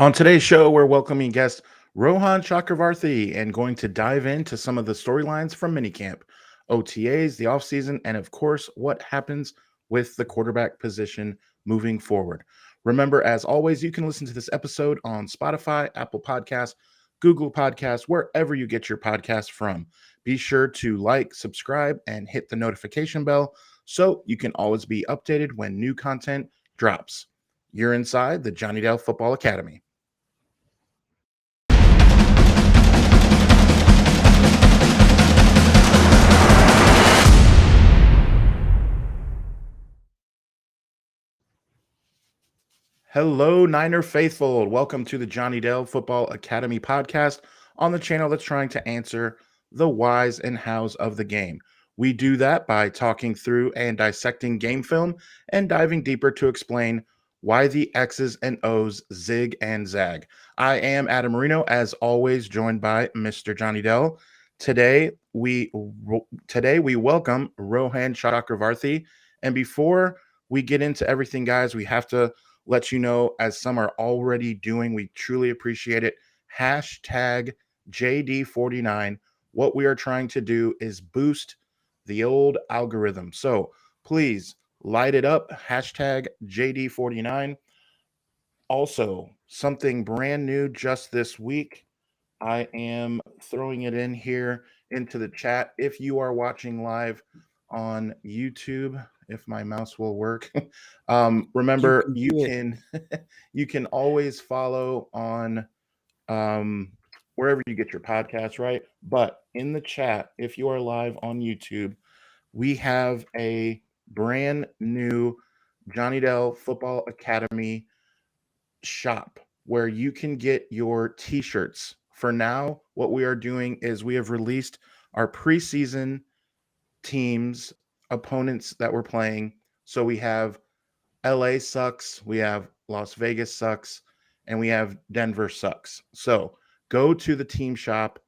On today's show, we're welcoming guest Rohan Chakravarthi and going to dive into some of the storylines from minicamp, OTAs, the offseason, and of course, what happens with the quarterback position moving forward. Remember, as always, you can listen to this episode on Spotify, Apple Podcasts, Google Podcasts, wherever you get your podcast from. Be sure to like, subscribe, and hit the notification bell so you can always be updated when new content drops. You're inside the Jonnydels Football Academy. Hello, Niner faithful. Welcome to the Jonnydels Football Academy podcast on the channel that's trying to answer the whys and hows of the game. We do that by talking through and dissecting game film and diving deeper to explain why the X's and O's zig and zag. I am Adam Marino, as always, joined by Mr. Jonnydels. Today we welcome Rohan Chakravarthi, and before we get into everything, guys, we have to let you know, as some are already doing, we truly appreciate it. Hashtag JD49. What we are trying to do is boost the old algorithm. So please light it up. Hashtag JD49. Also, something brand new just this week. I am throwing it in here into the chat. If you are watching live on YouTube, if my mouse will work, remember you can you can always follow on wherever you get your podcast, right? But in the chat, if you are live on YouTube, we have a brand new Jonnydels Football Academy shop where you can get your t-shirts. For now, what we are doing is we have released our preseason teams, opponents that we're playing. So we have LA sucks, we have Las Vegas sucks, and we have Denver sucks. So go to the team shop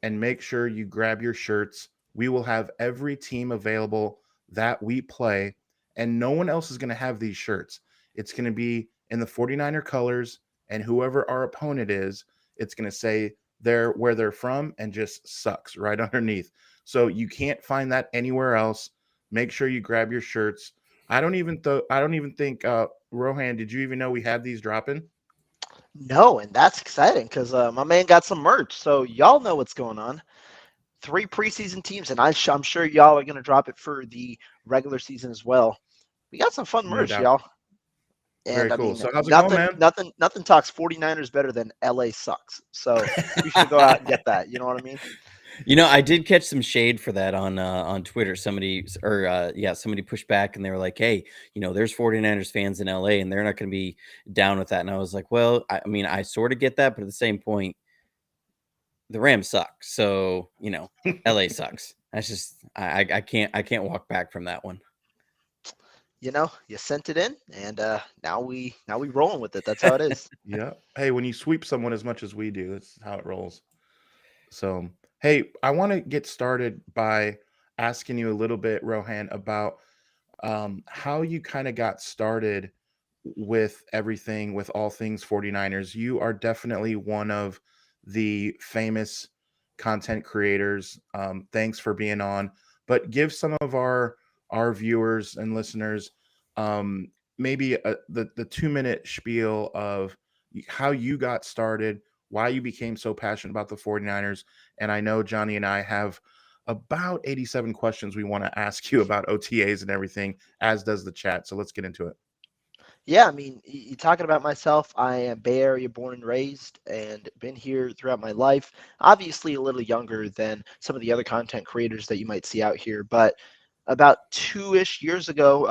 and make sure you grab your shirts. We will have every team available that we play, and no one else is going to have these shirts. It's going to be in the 49er colors, and whoever our opponent is, it's going to say where they're from and just sucks right underneath. So you can't find that anywhere else. Make sure you grab your shirts. I don't even think Rohan, did you even know we had these dropping? No, and that's exciting because my man got some merch. So y'all know what's going on. 3 preseason teams, and I'm sure y'all are going to drop it for the regular season as well. We got some fun No merch, doubt. y'all. Very And I cool. mean, So how's it going, nothing, man? nothing, nothing talks 49ers better than LA sucks. So you should go out and get that. You know what I mean? I did catch some shade for that on Twitter. Somebody pushed back and they were like, "Hey, there's 49ers fans in LA and they're not going to be down with that." And I was like, "Well, I mean, I sort of get that, but at the same point, the Rams suck. So, LA sucks." That's just I can't walk back from that one. You sent it in, and now we rolling with it. That's how it is. Yeah. Hey, when you sweep someone as much as we do, that's how it rolls. So, hey, I want to get started by asking you a little bit, Rohan, about how you kind of got started with everything, with all things 49ers. You are definitely one of the famous content creators. Thanks for being on. But give some of our viewers and listeners maybe the 2-minute spiel of how you got started, why you became so passionate about the 49ers. And I know Johnny and I have about 87 questions we want to ask you about OTAs and everything, as does the chat. So let's get into it. Yeah, I mean, you talking about myself. I am Bay Area born and raised and been here throughout my life. Obviously, a little younger than some of the other content creators that you might see out here. But about 2-ish years ago,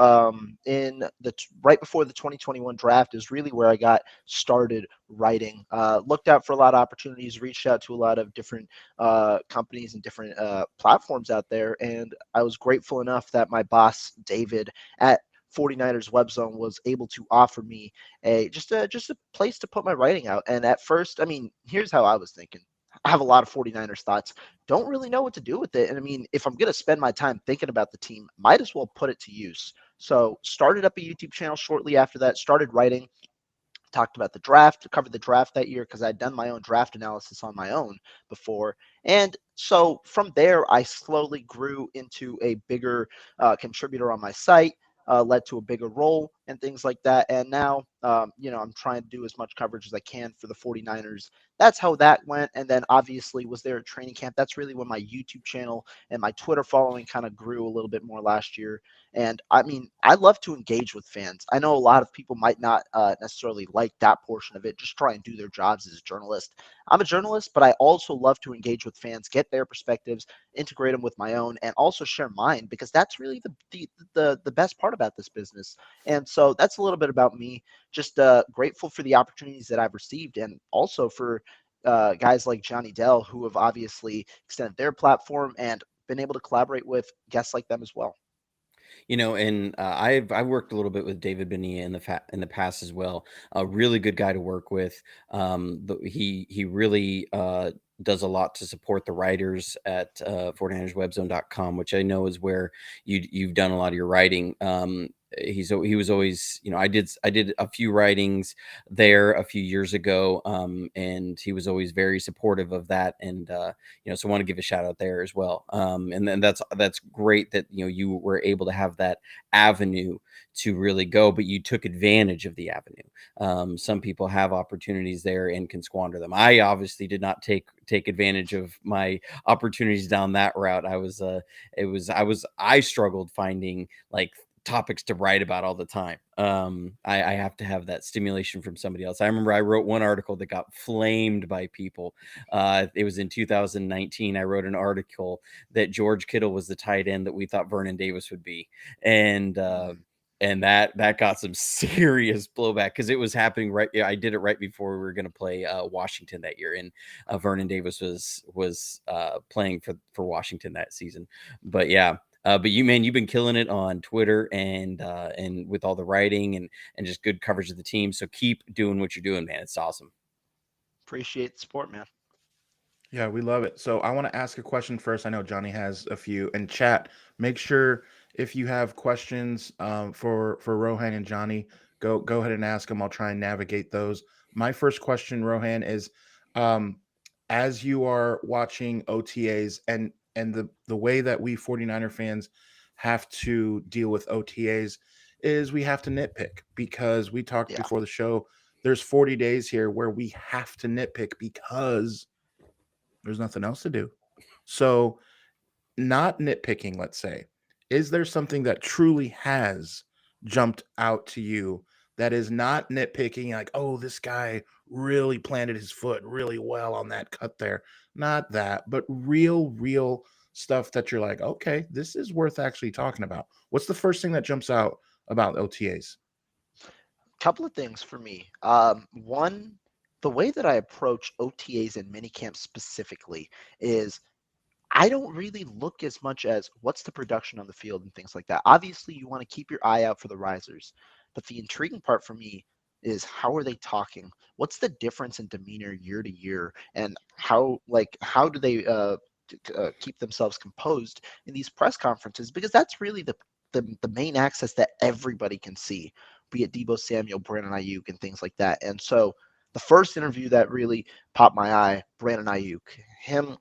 right before the 2021 draft, is really where I got started writing. Looked out for a lot of opportunities, reached out to a lot of different companies and different platforms out there. And I was grateful enough that my boss, David, at 49ers Web Zone was able to offer me just a place to put my writing out. And at first, I mean, here's how I was thinking. I have a lot of 49ers thoughts. Don't really know what to do with it. And I mean, if I'm going to spend my time thinking about the team, might as well put it to use. So started up a YouTube channel shortly after that, started writing, talked about the draft, covered the draft that year because I'd done my own draft analysis on my own before. And so from there, I slowly grew into a bigger contributor on my site, led to a bigger role and things like that. And now, I'm trying to do as much coverage as I can for the 49ers. That's how that went. And then obviously was there at training camp. That's really when my YouTube channel and my Twitter following kind of grew a little bit more last year. And I mean, I love to engage with fans. I know a lot of people might not necessarily like that portion of it, just try and do their jobs as a journalist. I'm a journalist, but I also love to engage with fans, get their perspectives, integrate them with my own, and also share mine because that's really the best part about this business. And so that's a little bit about me. Just grateful for the opportunities that I've received, and also for guys like Jonnydels who have obviously extended their platform and been able to collaborate with guests like them as well. And I've worked a little bit with David Bonilla in the past as well. A really good guy to work with. He really does a lot to support the writers at 49erswebzone.com, which I know is where you've done a lot of your writing. He was always, I did a few writings there a few years ago, and he was always very supportive of that. And so I want to give a shout out there as well. And then that's great that you were able to have that avenue to really go, but you took advantage of the avenue. Some people have opportunities there and can squander them. I obviously did not take advantage of my opportunities down that route. I struggled finding like topics to write about all the time. I have to have that stimulation from somebody else. I remember I wrote one article that got flamed by people. It was in 2019. I wrote an article that George Kittle was the tight end that we thought Vernon Davis would be. And that got some serious blowback because it was happening right. Yeah, I did it right before we were going to play Washington that year, and Vernon Davis was playing for Washington that season. But yeah, but you've been killing it on Twitter and with all the writing and just good coverage of the team. So keep doing what you're doing, man. It's awesome. Appreciate the support, man. Yeah, we love it. So I want to ask a question first. I know Johnny has a few. And chat, make sure if you have questions for Rohan and Johnny, go ahead and ask them. I'll try and navigate those. My first question, Rohan, is um, as you are watching OTAs and the way that we 49er fans have to deal with OTAs is we have to nitpick because we talked Yeah. before the show. There's 40 days here where we have to nitpick because there's nothing else to do. So, not nitpicking, let's say, is there something that truly has jumped out to you that is not nitpicking, like, oh, this guy really planted his foot really well on that cut there? Not that, but real stuff that you're like, okay, this is worth actually talking about. What's the first thing that jumps out about OTAs? Couple of things for me. One, the way that I approach OTAs and minicamp specifically is I don't really look as much as what's the production on the field and things like that. Obviously, you want to keep your eye out for the risers, but the intriguing part for me is how are they talking? What's the difference in demeanor year to year, and how do they keep themselves composed in these press conferences? Because that's really the main access that everybody can see, be it Debo Samuel, Brandon Ayuk, and things like that. And so the first interview that really popped my eye, Brandon Ayuk, him,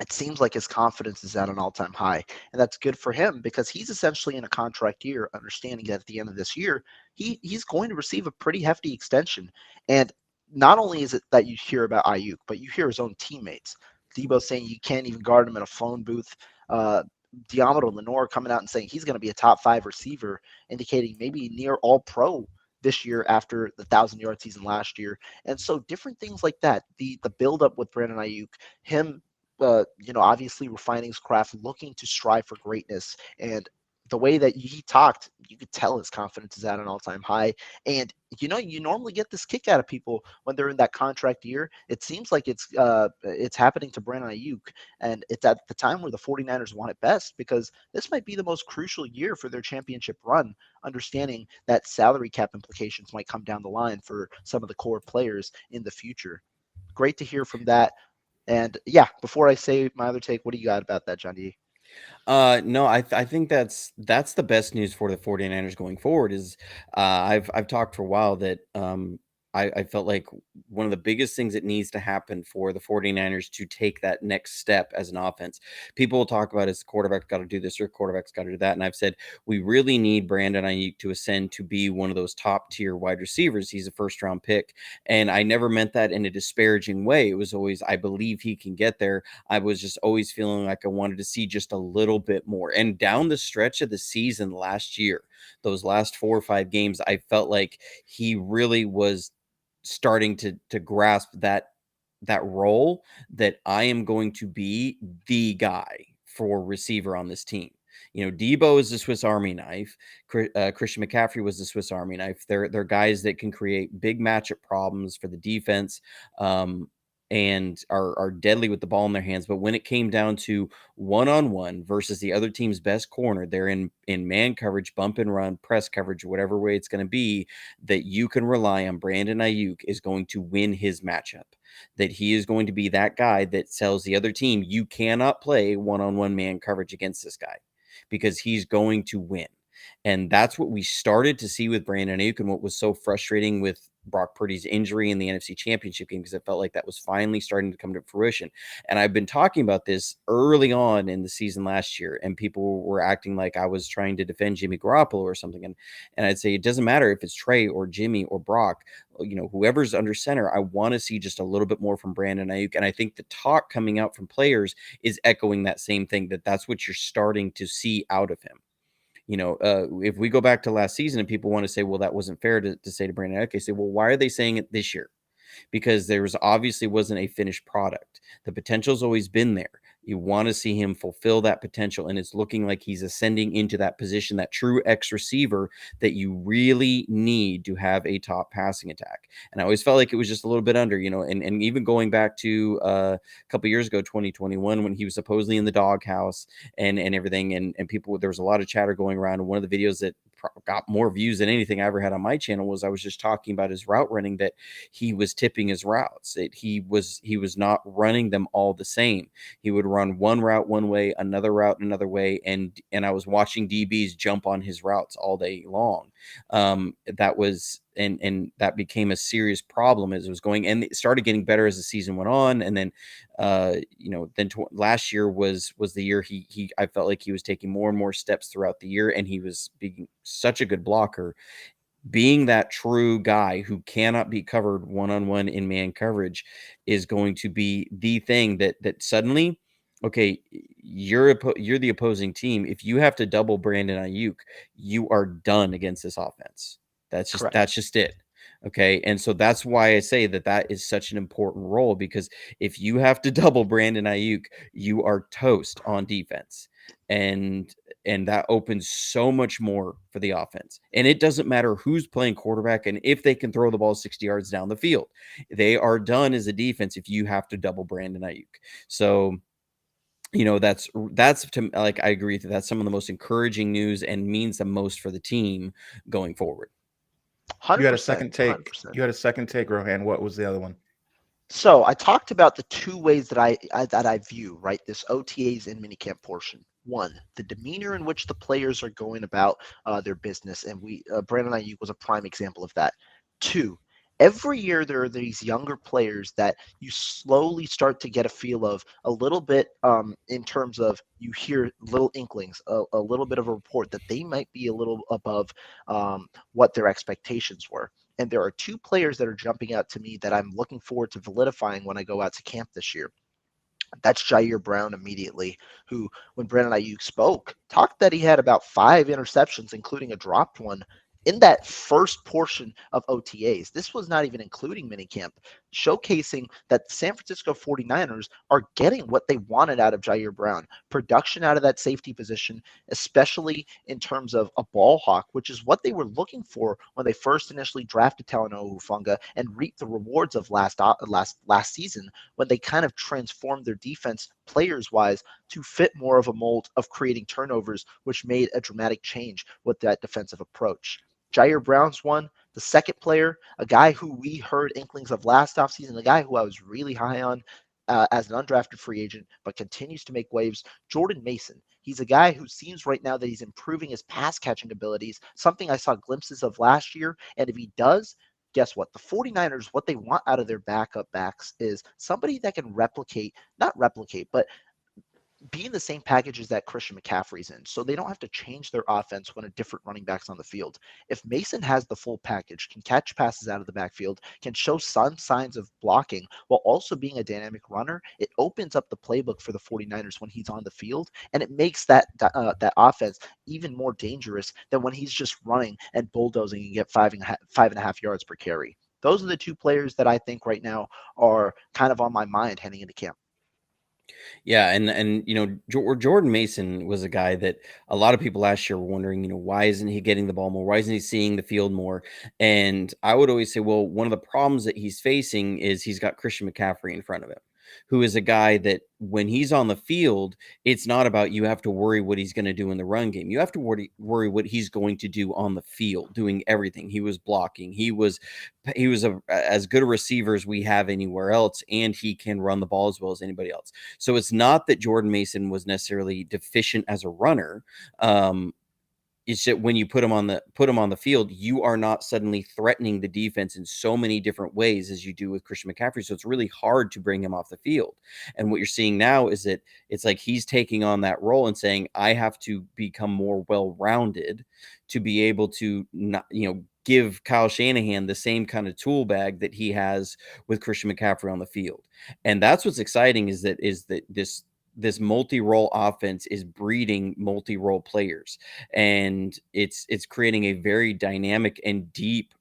it seems like his confidence is at an all-time high, and that's good for him because he's essentially in a contract year, understanding that at the end of this year he's going to receive a pretty hefty extension. And not only is it that you hear about Ayuk, but you hear his own teammates, Debo saying you can't even guard him in a phone booth, Diamondo Lenore coming out and saying he's going to be a top 5 receiver, indicating maybe near all pro this year after the 1,000-yard season last year. And so different things like that, the build up with Brandon Ayuk, him obviously refining his craft, looking to strive for greatness. And the way that he talked, you could tell his confidence is at an all-time high. And you normally get this kick out of people when they're in that contract year. It seems like it's happening to Brandon Ayuk, and it's at the time where the 49ers want it best because this might be the most crucial year for their championship run, understanding that salary cap implications might come down the line for some of the core players in the future. Great to hear from that. And yeah, before I say my other take, what do you got about that, John D? No, I think that's the best news for the 49ers going forward is I've talked for a while that I felt like one of the biggest things that needs to happen for the 49ers to take that next step as an offense. People will talk about is the quarterback got to do this or quarterback's got to do that. And I've said we really need Brandon Ayuk to ascend to be one of those top tier wide receivers. He's a first round pick. And I never meant that in a disparaging way. It was always, I believe he can get there. I was just always feeling like I wanted to see just a little bit more. And down the stretch of the season last year, those last 4 or 5 games, I felt like he really was starting to grasp that role, that I am going to be the guy for receiver on this team. Debo is the Swiss Army knife. Christian McCaffrey was the Swiss Army knife. They're guys that can create big matchup problems for the defense, and are deadly with the ball in their hands. But when it came down to one-on-one versus the other team's best corner, they're in man coverage, bump and run, press coverage, whatever way it's going to be, that you can rely on Brandon Ayuk is going to win his matchup. That he is going to be that guy that tells the other team, you cannot play one-on-one man coverage against this guy because he's going to win. And that's what we started to see with Brandon Ayuk, and what was so frustrating with Brock Purdy's injury in the NFC Championship game, because it felt like that was finally starting to come to fruition. And I've been talking about this early on in the season last year, and people were acting like I was trying to defend Jimmy Garoppolo or something. And I'd say it doesn't matter if it's Trey or Jimmy or Brock, whoever's under center, I want to see just a little bit more from Brandon Ayuk. And I think the talk coming out from players is echoing that same thing, that's what you're starting to see out of him. If we go back to last season and people want to say, well, that wasn't fair to say to Brandon Ayuk, I say, well, why are they saying it this year? Because there obviously wasn't a finished product. The potential's always been there. You want to see him fulfill that potential, and it's looking like he's ascending into that position, that true X receiver that you really need to have a top passing attack. And I always felt like it was just a little bit under, and even going back to a couple years ago, 2021, when he was supposedly in the doghouse and everything, and people, there was a lot of chatter going around. And one of the videos that got more views than anything I ever had on my channel was I was just talking about his route running, that he was tipping his routes. He was not running them all the same. He would run one route one way, another route another way, and I was watching DBs jump on his routes all day long. That was and that became a serious problem as it was going, and it started getting better as the season went on. And then last year was the year he I felt like he was taking more and more steps throughout the year, and he was being such a good blocker, being that true guy who cannot be covered one-on-one in man coverage is going to be the thing that suddenly, okay, you're the opposing team. If you have to double Brandon Ayuk, you are done against this offense. Correct. That's just it. Okay. And so that's why I say that is such an important role, because if you have to double Brandon Ayuk, you are toast on defense. And that opens so much more for the offense. And it doesn't matter who's playing quarterback and if they can throw the ball 60 yards down the field. They are done as a defense if you have to double Brandon Ayuk. So that's to, like, I agree that that's some of the most encouraging news and means the most for the team going forward. 100%. You had a second take. 100%. You had a second take, Rohan. What was the other one? So I talked about the two ways that I view, right, this OTAs and minicamp portion. One, the demeanor in which the players are going about their business, and Brandon Ayuk was a prime example of that. Two, every year there are these younger players that you slowly start to get a feel of a little bit, in terms of you hear little inklings, a little bit of a report that they might be a little above what their expectations were. And there are two players that are jumping out to me that I'm looking forward to validifying when I go out to camp this year. That's Jair Brown immediately, who, when Brandon Ayuk spoke, talked that he had about 5 interceptions, including a dropped one, in that first portion of OTAs. This was not even including minicamp, showcasing that the San Francisco 49ers are getting what they wanted out of Jair Brown. Production out of that safety position, especially in terms of a ball hawk, which is what they were looking for when they first initially drafted Talanoa Hufanga and reaped the rewards of last season, when they kind of transformed their defense players-wise to fit more of a mold of creating turnovers, which made a dramatic change with that defensive approach. Jair Brown's one. The second player, a guy who we heard inklings of last offseason, a guy who I was really high on as an undrafted free agent, but continues to make waves, Jordan Mason. He's a guy who seems right now that he's improving his pass catching abilities, something I saw glimpses of last year. And if he does, guess what? The 49ers, what they want out of their backup backs is somebody that can not replicate, but be in the same packages that Christian McCaffrey's in, so they don't have to change their offense when a different running back's on the field. If Mason has the full package, can catch passes out of the backfield, can show some signs of blocking while also being a dynamic runner, it opens up the playbook for the 49ers when he's on the field, and it makes that offense even more dangerous than when he's just running and bulldozing and get 5.5 yards per carry. Those are the two players that I think right now are kind of on my mind heading into camp. Yeah, and Jordan Mason was a guy that a lot of people last year were wondering, why isn't he getting the ball more? Why isn't he seeing the field more? And I would always say, well, one of the problems that he's facing is he's got Christian McCaffrey in front of him, who is a guy that when he's on the field, it's not about you have to worry what he's going to do in the run game. You have to worry what he's going to do on the field, doing everything. He was blocking. He was as good a receiver as we have anywhere else, and he can run the ball as well as anybody else. So it's not that Jordan Mason was necessarily deficient as a runner. It's that when you put him on the field, you are not suddenly threatening the defense in so many different ways as you do with Christian McCaffrey. So it's really hard to bring him off the field. And what you're seeing now is that it's like he's taking on that role and saying, I have to become more well-rounded to be able to not, give Kyle Shanahan the same kind of tool bag that he has with Christian McCaffrey on the field. And that's what's exciting is that this multi-role offense is breeding multi-role players, and it's creating a very dynamic and deep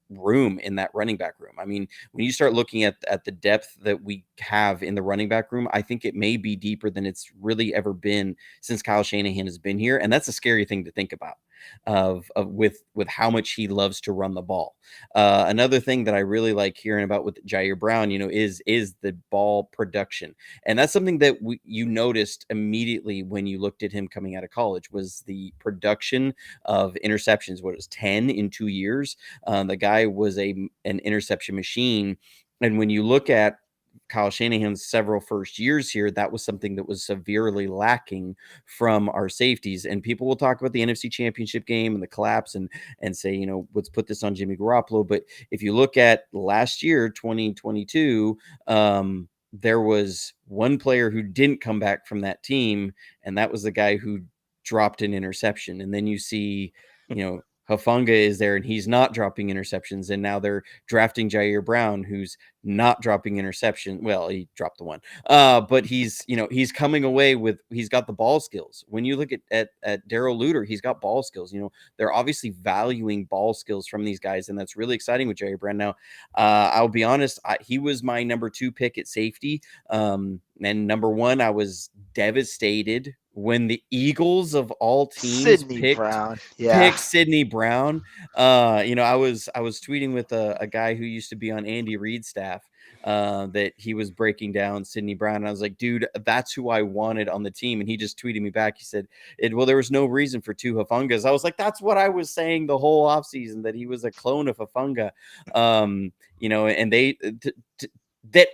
room in that running back room. I mean, when you start looking at the depth that we have in the running back room, I think it may be deeper than it's really ever been since Kyle Shanahan has been here, and that's a scary thing to think about with how much he loves to run the ball. Another thing that I really like hearing about with Jair Brown, is the ball production, and that's something that you noticed immediately when you looked at him coming out of college was the production of interceptions. What it was 10 in 2 years. The guy was an interception machine, and when you look at Kyle Shanahan's several first years here, that was something that was severely lacking from our safeties. And people will talk about the NFC Championship game and the collapse and say, let's put this on Jimmy Garoppolo. But if you look at last year, 2022, there was one player who didn't come back from that team, and that was the guy who dropped an interception. And then you see, Hufanga is there and he's not dropping interceptions. And now they're drafting Jair Brown, who's not dropping interception. Well, he dropped the one. But he's coming away with, he's got the ball skills. When you look at Darrell Luter, he's got ball skills. They're obviously valuing ball skills from these guys. And that's really exciting with Jair Brown. Now, I'll be honest, he was my number 2 pick at safety. And number 1, I was devastated when the Eagles of all teams picked Sidney Brown. I was tweeting with a guy who used to be on Andy Reid's staff that he was breaking down Sidney Brown. And I was like, dude, that's who I wanted on the team. And he just tweeted me back. He said, well, there was no reason for 2 Hufungas. I was like, that's what I was saying the whole offseason, that he was a clone of Hufunga. And that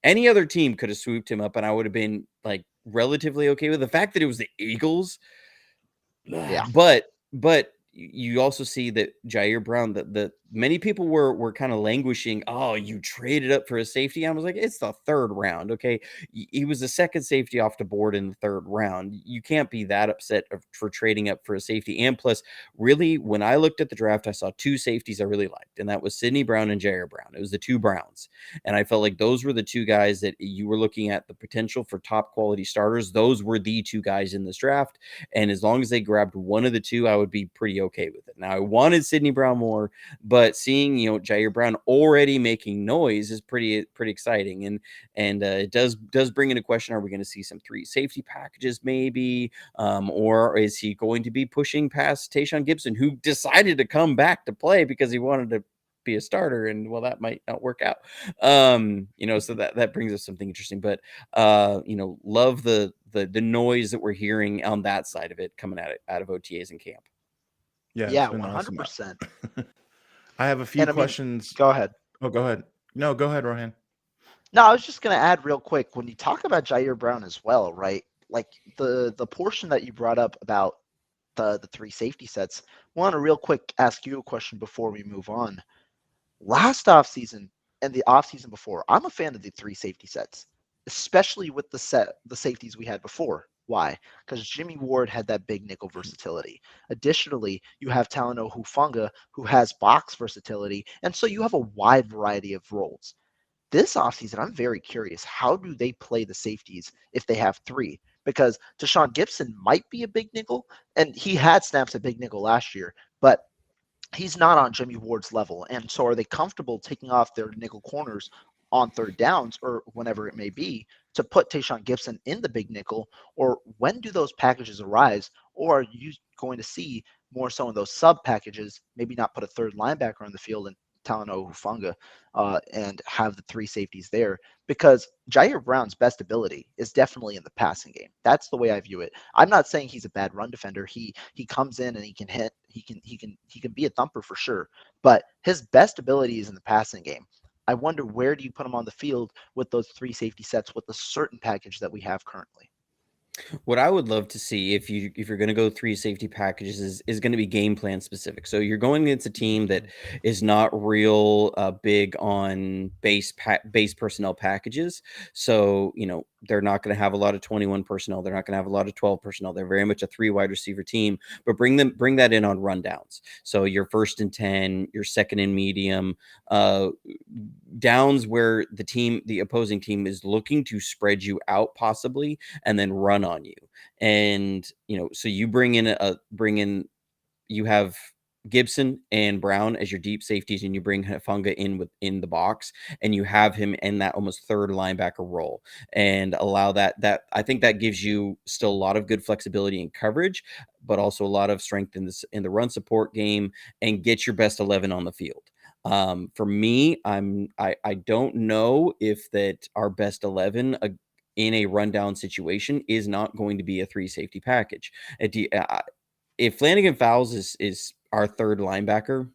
any other team could have swooped him up and I would have been like relatively okay with the fact that it was the Eagles. Yeah. But you also see that Jair Brown, the many people were kind of languishing. Oh, you traded up for a safety. And I was like, it's the 3rd round. Okay. He was the 2nd safety off the board in the 3rd round. You can't be that upset for trading up for a safety. And plus, really, when I looked at the draft, I saw 2 safeties I really liked, and that was Sidney Brown and Jair Brown. It was the 2 Browns. And I felt like those were the 2 guys that you were looking at the potential for top quality starters. Those were the 2 guys in this draft. And as long as they grabbed one of the 2, I would be pretty okay with it. Now, I wanted Sidney Brown more, but seeing Jair Brown already making noise is pretty exciting, and it does bring into question: are we going to see some 3 safety packages maybe, or is he going to be pushing past Tayshaun Gibson, who decided to come back to play because he wanted to be a starter, and well, that might not work out. So that brings us something interesting, but love the noise that we're hearing on that side of it coming out of OTAs and camp. Yeah, Yeah, it's been 100%. awesome. I have a few questions. Go ahead. Oh, go ahead. No, go ahead, Rohan. No, I was just going to add real quick, when you talk about Jair Brown as well, right? Like the portion that you brought up about the 3 safety sets, I want to real quick ask you a question before we move on. Last offseason and the offseason before, I'm a fan of the 3 safety sets, especially with the safeties we had before. Why? Because Jimmy Ward had that big nickel versatility. Additionally, you have Talanoa Hufanga, who has box versatility, and so you have a wide variety of roles. This offseason, I'm very curious. How do they play the safeties if they have 3? Because Tashawn Gibson might be a big nickel, and he had snaps at big nickel last year, but he's not on Jimmy Ward's level. And so are they comfortable taking off their nickel corners on third downs or whenever it may be to put Tayshawn Gibson in the big nickel? Or when do those packages arise? Or are you going to see more so in those sub packages, maybe not put a third linebacker on the field and Talanoa Hufanga and have the 3 safeties there? Because Jair Brown's best ability is definitely in the passing game. That's the way I view it. I'm not saying he's a bad run defender. He comes in and he can hit. He can be a thumper for sure. But his best ability is in the passing game. I wonder, where do you put him on the field with those 3 safety sets with the certain package that we have currently? What I would love to see if you're going to go 3 safety packages is going to be game plan specific. So you're going against a team that is not real big on base personnel packages. So they're not going to have a lot of 21 personnel. They're not going to have a lot of 12 personnel. They're very much a 3 wide receiver team. But bring that in on rundowns. So your 1st and 10, your 2nd and medium, downs where the opposing team is looking to spread you out possibly and then run on you. And so you you have Gibson and Brown as your deep safeties, and you bring Hufanga in the box, and you have him in that almost third linebacker role, and allow that. I think that gives you still a lot of good flexibility in coverage, but also a lot of strength in the run support game, and get your best 11 on the field. For me, I don't know if that our best 11 in a rundown situation is not going to be a 3 safety package. If Flanagan Fowles is our third linebacker,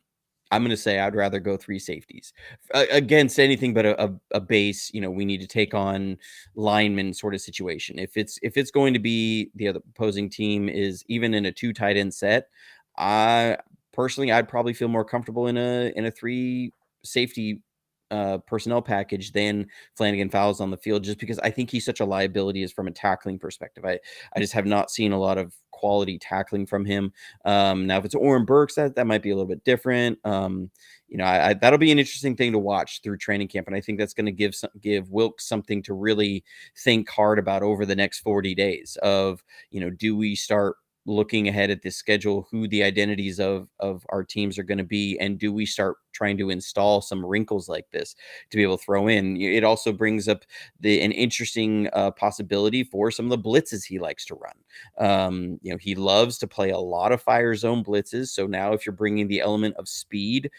I'm going to say I'd rather go 3 safeties against anything but a base. We need to take on lineman sort of situation. If it's going to be the other opposing team is even in a 2 tight end set, I personally I'd probably feel more comfortable in a 3 safety personnel package than Flanagan Fowles on the field, just because I think he's such a liability as from a tackling perspective. I just have not seen a lot of quality tackling from him. Now, if it's Oren Burks, that might be a little bit different. That'll be an interesting thing to watch through training camp, and I think that's going to give Wilks something to really think hard about over the next 40 days. Of do we start looking ahead at this schedule, who the identities of our teams are going to be, and do we start trying to install some wrinkles like this to be able to throw in? It also brings up an interesting possibility for some of the blitzes he likes to run. He loves to play a lot of fire zone blitzes. So now if you're bringing the element of speed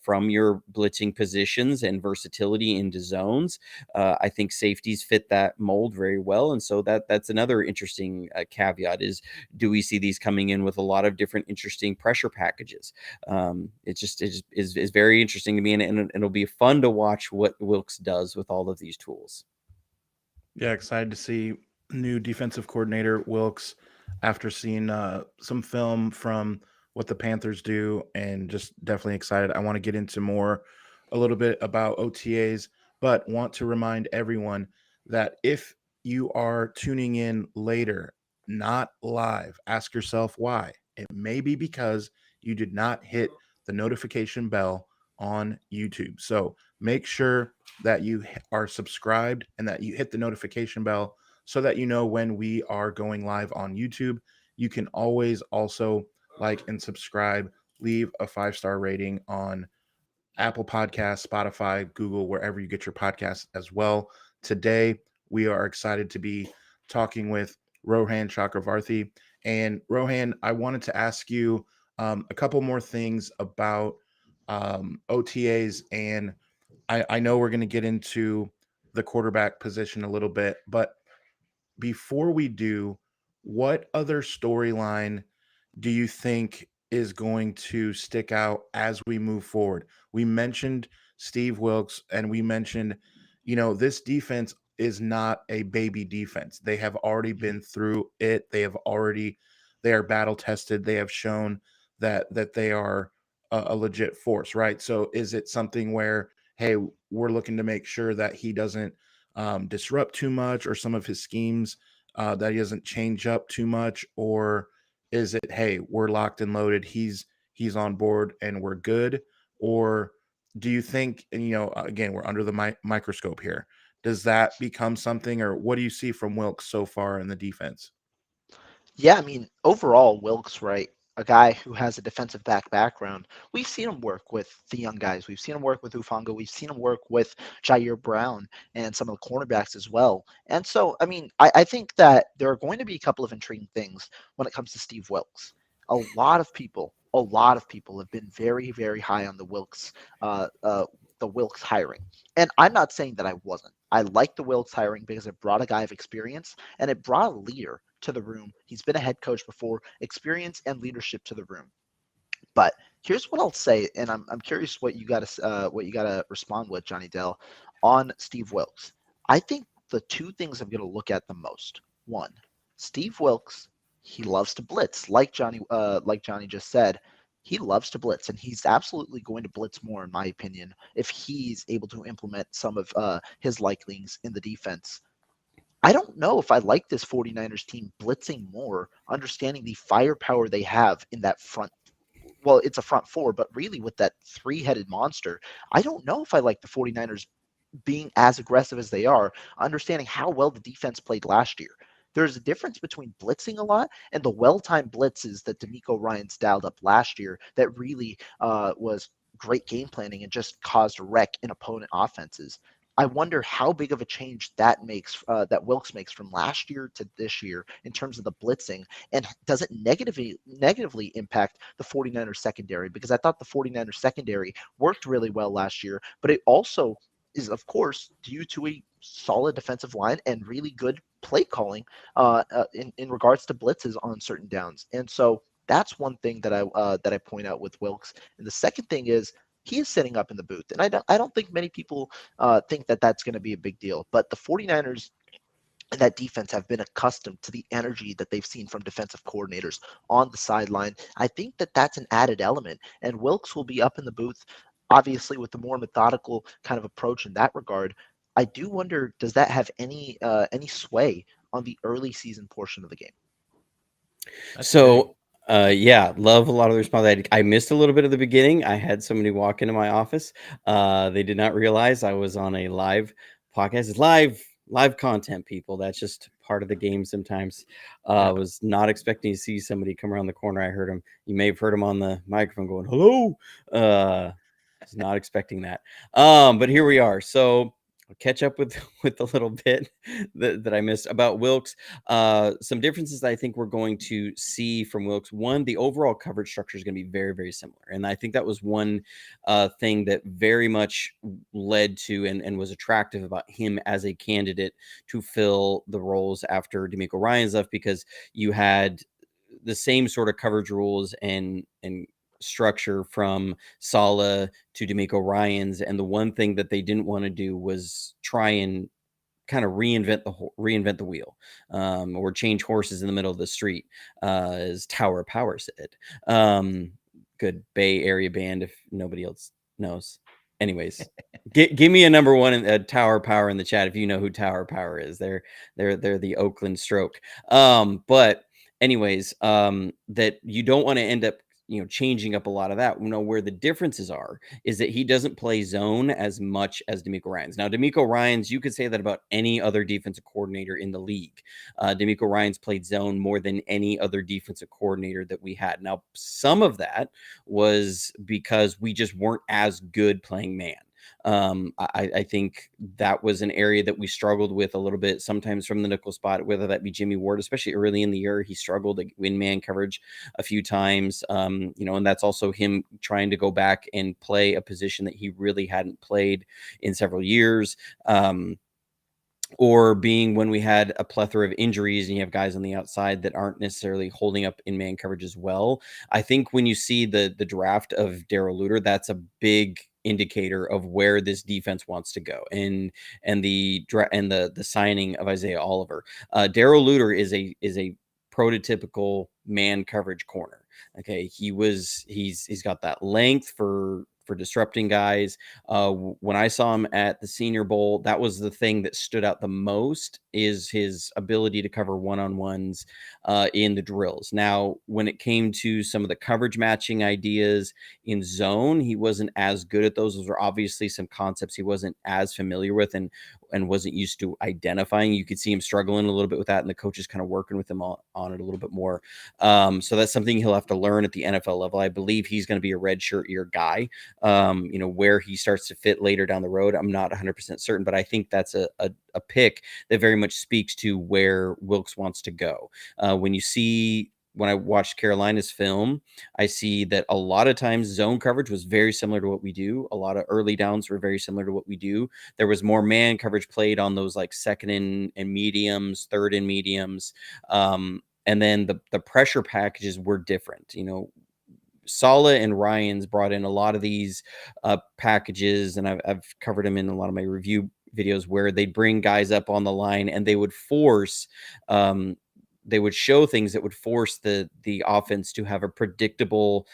from your blitzing positions and versatility into zones, I think safeties fit that mold very well. And so that's another interesting caveat is, do we see these coming in with a lot of different interesting pressure packages? It is very interesting to me, and it'll be fun to watch what Wilks does with all of these tools. Yeah, excited to see new defensive coordinator Wilks after seeing some film from what the Panthers do, and just definitely excited. I want to get into a little bit about OTAs, but want to remind everyone that if you are tuning in later, not live, ask yourself why. It may be because you did not hit the notification bell on YouTube. So make sure that you are subscribed and that you hit the notification bell so that you know when we are going live on YouTube. You can always also like and subscribe, leave a 5-star rating on Apple Podcasts, Spotify, Google, wherever you get your podcasts as well. Today, we are excited to be talking with Rohan Chakravarthi. And Rohan, I wanted to ask you a couple more things about OTAs. And I know we're going to get into the quarterback position a little bit, but before we do, what other storyline do you think is going to stick out as we move forward? We mentioned Steve Wilks, and we mentioned, this defense is not a baby defense. They have already been through it. They are battle tested. They have shown that they are a legit force, right? So is it something where, hey, we're looking to make sure that he doesn't disrupt too much, or some of his schemes that he doesn't change up too much, or is it, hey, we're locked and loaded, he's on board and we're good? Or do you think, and again, we're under the microscope here, does that become something, or what do you see from Wilkes so far in the defense? Yeah, I mean, overall, Wilkes, right? A guy who has a defensive background. We've seen him work with the young guys. We've seen him work with Ufanga. We've seen him work with Jair Brown and some of the cornerbacks as well. And so, I mean, I think that there are going to be a couple of intriguing things when it comes to Steve Wilkes. A lot of people have been very, very high on uh, uh, the Wilkes hiring. And I'm not saying that I wasn't. I like the Wilkes hiring because it brought a guy of experience and it brought a leader to the room. He's been a head coach before, experience and leadership to the room. But here's what I'll say, and I'm curious what you gotta respond with, Johnny Dell, on Steve Wilkes. I think the two things I'm gonna look at the most. One, Steve Wilkes, he loves to blitz, like Johnny just said. He loves to blitz, and he's absolutely going to blitz more, in my opinion, if he's able to implement some of his likings in the defense. I don't know if I like this 49ers team blitzing more, understanding the firepower they have in that front. Well, it's a front four, but really with that three-headed monster, I don't know if I like the 49ers being as aggressive as they are, understanding how well the defense played last year. There's a difference between blitzing a lot and the well-timed blitzes that D'Amico Ryans dialed up last year that really was great game planning and just caused a wreck in opponent offenses. I wonder how big of a change that makes, that Wilkes makes from last year to this year in terms of the blitzing, and does it negatively impact the 49ers secondary? Because I thought the 49ers secondary worked really well last year, but it also is, of course, due to a solid defensive line and really good play calling in regards to blitzes on certain downs. And so that's one thing that I point out with Wilkes. And the second thing is he is sitting up in the booth, and I don't think many people think that that's going to be a big deal. But the 49ers and that defense have been accustomed to the energy that they've seen from defensive coordinators on the sideline. I think that that's an added element, and Wilkes will be up in the booth, obviously with the more methodical kind of approach in that regard. I do wonder, does that have any sway on the early season portion of the game? That's big. So, yeah, love a lot of the response. I missed a little bit of the beginning. I had somebody walk into my office. They did not realize I was on a live podcast. It's live content, people. That's just part of the game sometimes. Yeah. Was not expecting to see somebody come around the corner. I heard him. You may have heard him on the microphone going, "Hello." Was not expecting that. But here we are. So I'll catch up with with the little bit that I missed about Wilkes. Some differences I think we're going to see from Wilkes. One, the overall coverage structure is going to be very, very similar. And I think that was one thing that very much led to and was attractive about him as a candidate to fill the roles after D'Amico Ryan's left, because you had the same sort of coverage rules and structure from Saleh to D'Amico Ryan's. And the one thing that they didn't want to do was try and kind of reinvent the wheel, or change horses in the middle of the street, as Tower Power said. Good Bay Area band if nobody else knows. Anyways, give me a number one in Tower Power in the chat if you know who Tower Power is. They're the Oakland Stroke. But anyways, that you don't want to end up changing up a lot of that. Where the differences are is that he doesn't play zone as much as D'Amico Ryans. Now, D'Amico Ryans, you could say that about any other defensive coordinator in the league. D'Amico Ryans played zone more than any other defensive coordinator that we had. Now, some of that was because we just weren't as good playing man. I think that was an area that we struggled with a little bit, sometimes from the nickel spot, whether that be Jimmy Ward, especially early in the year. He struggled to win man coverage a few times, and that's also him trying to go back and play a position that he really hadn't played in several years. Or being when we had a plethora of injuries and you have guys on the outside that aren't necessarily holding up in man coverage as well. I think when you see the draft of Daryl Luter, that's a big indicator of where this defense wants to go, and the signing of Isaiah Oliver. Daryl Luter is a prototypical man coverage corner. Okay, he's got that length for disrupting guys. When I saw him at the Senior Bowl, that was the thing that stood out the most, is his ability to cover one-on-ones in the drills. Now, when it came to some of the coverage matching ideas in zone, he wasn't as good at those. Those were obviously some concepts he wasn't as familiar with and wasn't used to identifying. You could see him struggling a little bit with that, and the coaches kind of working with him on it a little bit more. So that's something he'll have to learn at the NFL level. I believe he's going to be a red shirt year guy. Where he starts to fit later down the road, I'm not 100% certain, but I think that's a pick that very much speaks to where Wilks wants to go. When I watched Carolina's film, I see that a lot of times zone coverage was very similar to what we do. A lot of early downs were very similar to what we do. There was more man coverage played on those like second and mediums, third and mediums. And then the pressure packages were different. Sala and Ryan's brought in a lot of these packages, and I've covered them in a lot of my review videos, where they'd bring guys up on the line and they would force they would show things that would force the offense to have a predictable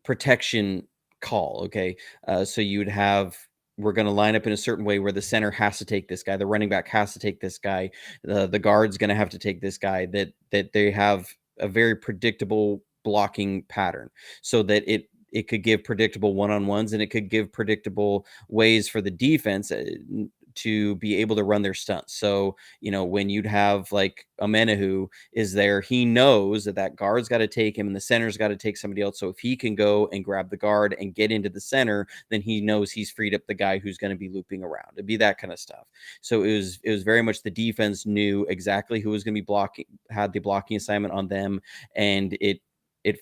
protection call. Okay. So you'd have, we're going to line up in a certain way where the center has to take this guy, the running back has to take this guy, the guard's going to have to take this guy, that they have a very predictable blocking pattern, so that it could give predictable one-on-ones, and it could give predictable ways for the defense to be able to run their stunts. So, when you'd have like Amenahu is there, he knows that guard's got to take him and the center's got to take somebody else. So if he can go and grab the guard and get into the center, then he knows he's freed up the guy who's going to be looping around. It'd be that kind of stuff. So it was very much the defense knew exactly who was going to be blocking, had the blocking assignment on them, and it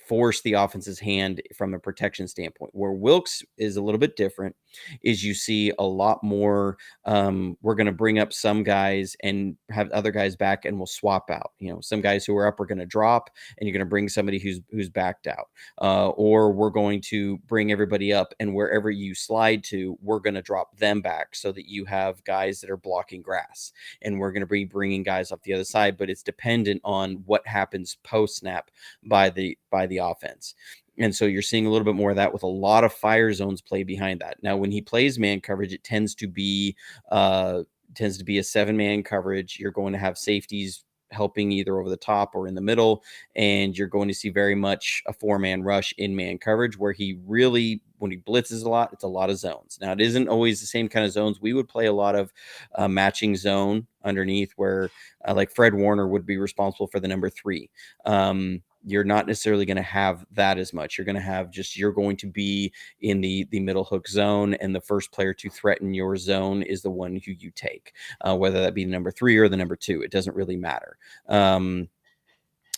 forced the offense's hand from a protection standpoint. Where Wilks is a little bit different is you see a lot more, we're going to bring up some guys and have other guys back, and we'll swap out. Some guys who are up are going to drop, and you're going to bring somebody who's backed out. Or we're going to bring everybody up, and wherever you slide to, we're going to drop them back so that you have guys that are blocking grass. And we're going to be bringing guys off the other side, but it's dependent on what happens post-snap by the offense. And so you're seeing a little bit more of that with a lot of fire zones play behind that. Now, when he plays man coverage, it tends to be a 7-man coverage. You're going to have safeties helping either over the top or in the middle, and you're going to see very much a 4-man rush in man coverage, where he really, when he blitzes a lot, it's a lot of zones. Now, it isn't always the same kind of zones. We would play a lot of matching zone underneath, where like Fred Warner would be responsible for the number 3. You're not necessarily going to have that as much. You're going to have you're going to be in the middle hook zone, and the first player to threaten your zone is the one who you take, whether that be the number 3 or the number 2. It doesn't really matter.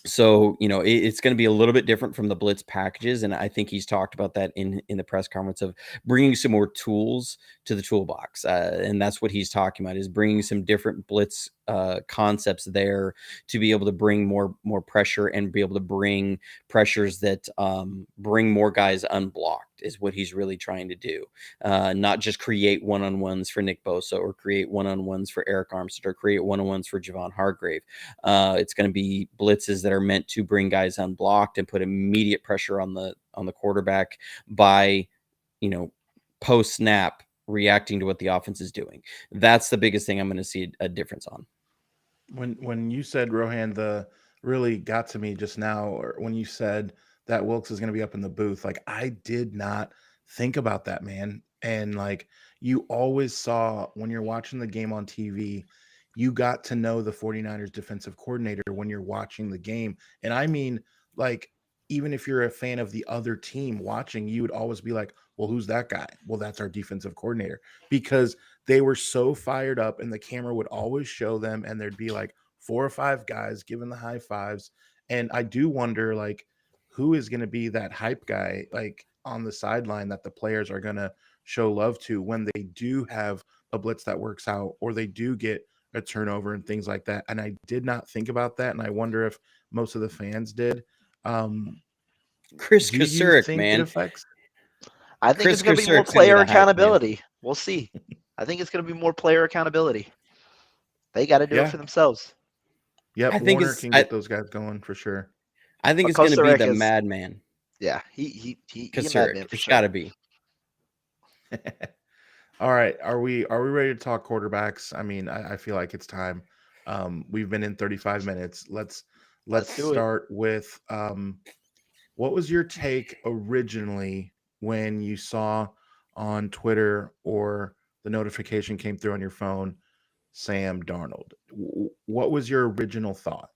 So, it's going to be a little bit different from the blitz packages. And I think he's talked about that in the press conference, of bringing some more tools to the toolbox. And that's what he's talking about, is bringing some different blitz concepts there to be able to bring more pressure, and be able to bring pressures that bring more guys unblocked, is what he's really trying to do. Not just create one-on-ones for Nick Bosa, or create one-on-ones for Eric Armstead, or create one-on-ones for Javon Hargrave. It's going to be blitzes that are meant to bring guys unblocked and put immediate pressure on the quarterback by, post snap, reacting to what the offense is doing. That's the biggest thing I'm going to see a difference on. When you said, Rohan, really got to me just now, or when you said that Wilks is going to be up in the booth, like, I did not think about that, man. And like, you always saw, when you're watching the game on TV, you got to know the 49ers defensive coordinator when you're watching the game. And I mean, like, even if you're a fan of the other team watching, you would always be like, well, who's that guy? Well, that's our defensive coordinator, because they were so fired up, and the camera would always show them, and there'd be like 4 or 5 guys giving the high fives. And I do wonder, like, who is going to be that hype guy, like, on the sideline, that the players are going to show love to when they do have a blitz that works out, or they do get a turnover and things like that. And I did not think about that, and I wonder if most of the fans did. Chris Do you Kasurik, think man. it affects? I think Chris it's going to be more Kasurik's gonna be player the hype man. accountability. We'll see. I think it's going to be more player accountability. They got to do it for themselves. Yep, I think Warner it's can get those guys going for sure. I think But it's going to Costa be the Rica's, madman. yeah, he a Costa madman Rica. for It's got sure. to be. All right, are we ready to talk quarterbacks? I mean, I feel like it's time. We've been in 35 minutes. Let's Let's do it. start with what was your take originally when you saw on Twitter or the notification came through on your phone, Sam Darnold? What was your original thought?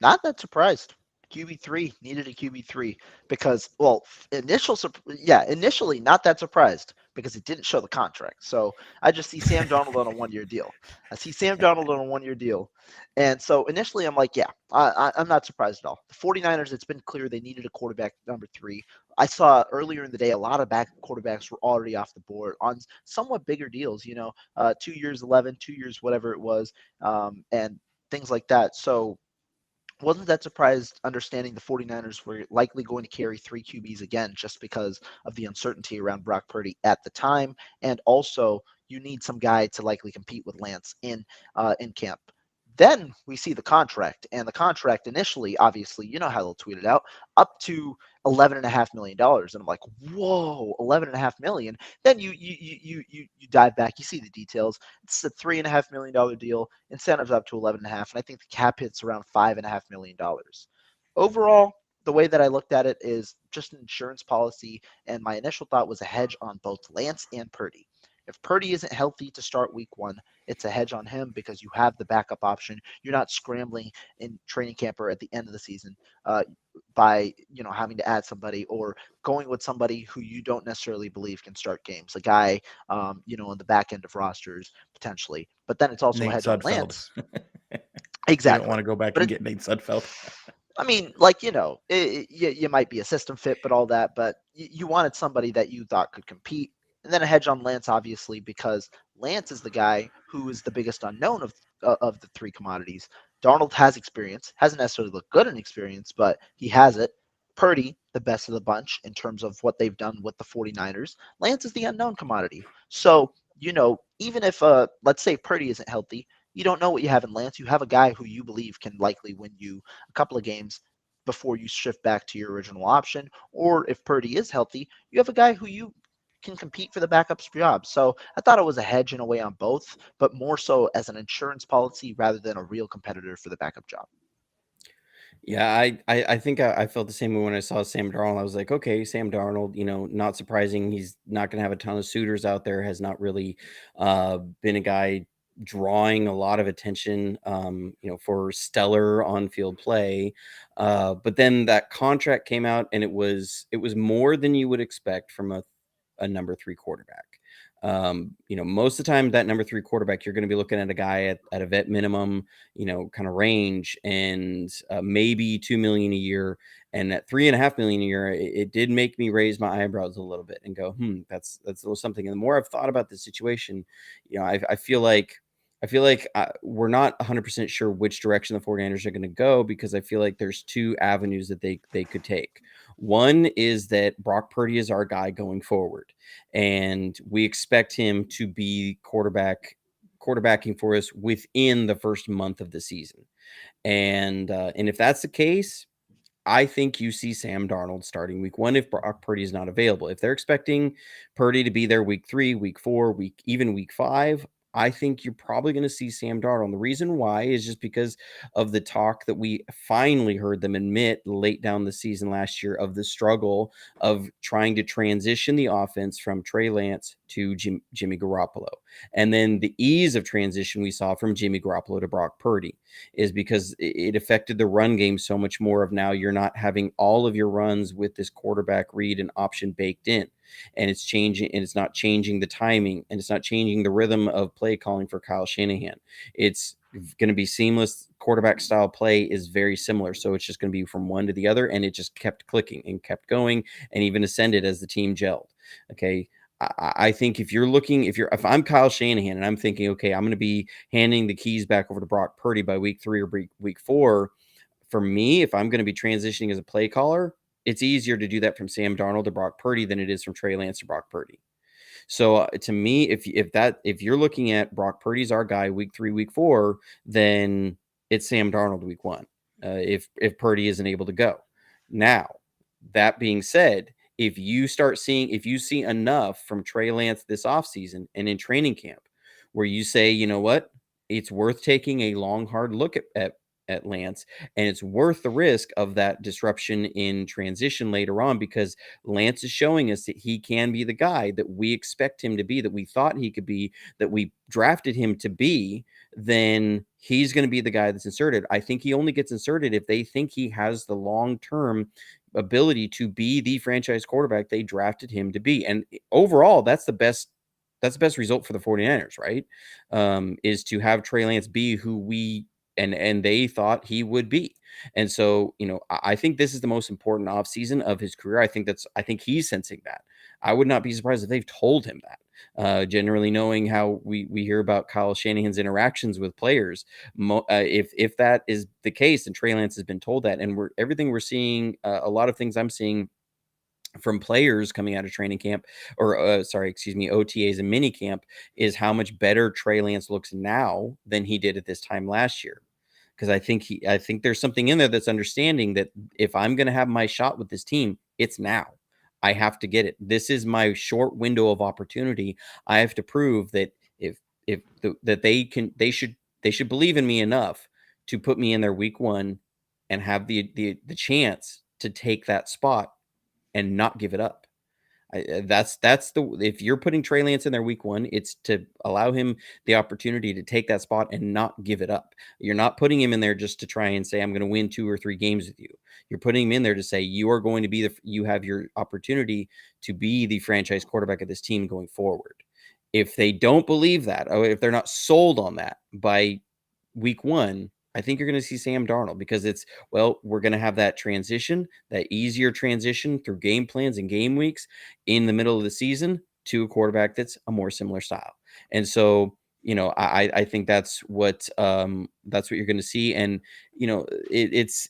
Not that surprised. QB3 needed a QB3 because, well, initially not that surprised because it didn't show the contract. So I just see Sam Darnold on a 1-year deal. I see Sam Darnold on a 1-year deal. And so initially I'm like, yeah, I'm not surprised at all. The 49ers, it's been clear they needed a quarterback number 3. I saw earlier in the day a lot of back quarterbacks were already off the board on somewhat bigger deals, 2 years 11, 2 years whatever it was, and things like that. So wasn't that surprised understanding the 49ers were likely going to carry 3 QBs again just because of the uncertainty around Brock Purdy at the time. And also, you need some guy to likely compete with Lance in camp. Then we see the contract, and the contract initially, obviously, you know how they'll tweet it out, up to $11.5 million, and I'm like, whoa, $11.5 million. Then you dive back, you see the details. It's a $3.5 million deal, incentives up to 11.5, and I think the cap hits around $5.5 million. Overall, the way that I looked at it is just an insurance policy, and my initial thought was a hedge on both Lance and Purdy. If Purdy isn't healthy to start week 1, it's a hedge on him because you have the backup option. You're not scrambling in training camp or at the end of the season by having to add somebody or going with somebody who you don't necessarily believe can start games. A guy on the back end of rosters potentially. But then it's also a Nate hedge on Sudfeld. Lance. You don't want Exactly. to go back But and get Nate Sudfeld. I mean, you might be a system fit, but all that. But you wanted somebody that you thought could compete, and then a hedge on Lance, obviously, because Lance is the guy who is the biggest unknown of the 3 commodities. Darnold has experience, hasn't necessarily looked good in experience, but he has it. Purdy, the best of the bunch in terms of what they've done with the 49ers. Lance is the unknown commodity. So, even if let's say Purdy isn't healthy, you don't know what you have in Lance. You have a guy who you believe can likely win you a couple of games before you shift back to your original option. Or if Purdy is healthy, you have a guy who you can compete for the backup's job. So I thought it was a hedge in a way on both, but more so as an insurance policy rather than a real competitor for the backup job. Yeah, I think I felt the same way when I saw Sam Darnold. I was like, okay, Sam Darnold, not surprising. He's not going to have a ton of suitors out there. Has not really been a guy drawing a lot of attention, for stellar on-field play. But then that contract came out, and it was more than you would expect from a number 3 quarterback. Most of the time that number 3 quarterback, you're going to be looking at a guy at a vet minimum, kind of range, and maybe 2 million a year. And at 3.5 million a year, it did make me raise my eyebrows a little bit and go, that's a little something. And the more I've thought about the situation, I feel like we're not 100% sure which direction the 49ers are going to go, because I feel like there's 2 avenues that they could take. One is that Brock Purdy is our guy going forward, and we expect him to be quarterbacking for us within the first month of the season. And if that's the case, I think you see Sam Darnold starting week 1 if Brock Purdy is not available. If they're expecting Purdy to be there week 3, week 4, even week 5, I think you're probably going to see Sam Darnold. The reason why is just because of the talk that we finally heard them admit late down the season last year of the struggle of trying to transition the offense from Trey Lance to Jimmy Garoppolo. And then the ease of transition we saw from Jimmy Garoppolo to Brock Purdy is because it affected the run game so much more. Of now you're not having all of your runs with this quarterback read and option baked in, and it's changing, and it's not changing the timing, and it's not changing the rhythm of play calling for Kyle Shanahan. It's going to be seamless. Quarterback style play is very similar, so it's just going to be from one to the other, and it just kept clicking and kept going and even ascended as the team gelled. Okay, I think if I'm Kyle Shanahan and I'm thinking, okay, I'm going to be handing the keys back over to Brock Purdy by week 3 or week 4, for me, if I'm going to be transitioning as a play caller, it's easier to do that from Sam Darnold to Brock Purdy than it is from Trey Lance to Brock Purdy. So to me, if you're looking at Brock Purdy's our guy week 3, week 4, then it's Sam Darnold week 1. If Purdy isn't able to go. Now, that being said, if you see enough from Trey Lance this offseason and in training camp where you say, you know what, it's worth taking a long, hard look at Lance, and it's worth the risk of that disruption in transition later on, because Lance is showing us that he can be the guy that we expect him to be, that we thought he could be, that we drafted him to be, then he's going to be the guy that's inserted. I think he only gets inserted if they think he has the long-term ability to be the franchise quarterback they drafted him to be. And overall, that's the best result for the 49ers, right? Is to have Trey Lance be who we and they thought he would be. And so, I think this is the most important offseason of his career. I think he's sensing that. I would not be surprised if they've told him that. Generally knowing how we hear about Kyle Shanahan's interactions with players, if that is the case, and Trey Lance has been told that, and everything we're seeing, a lot of things I'm seeing from players coming out of training camp, or OTAs and minicamp, is how much better Trey Lance looks now than he did at this time last year. Because I think there's something in there that's understanding that if I'm going to have my shot with this team, it's now. I have to get it. This is my short window of opportunity. I have to prove that that they should believe in me enough to put me in their week 1 and have the chance to take that spot and not give it up. If you're putting Trey Lance in there week 1, it's to allow him the opportunity to take that spot and not give it up. You're not putting him in there just to try and say, I'm going to win 2 or 3 games with you. You're putting him in there to say, you are going to be you have your opportunity to be the franchise quarterback of this team going forward. If they don't believe that, or if they're not sold on that by week 1, I think you're going to see Sam Darnold, because we're going to have that transition, that easier transition through game plans and game weeks in the middle of the season to a quarterback that's a more similar style. And so, I think that's what you're going to see. And, it's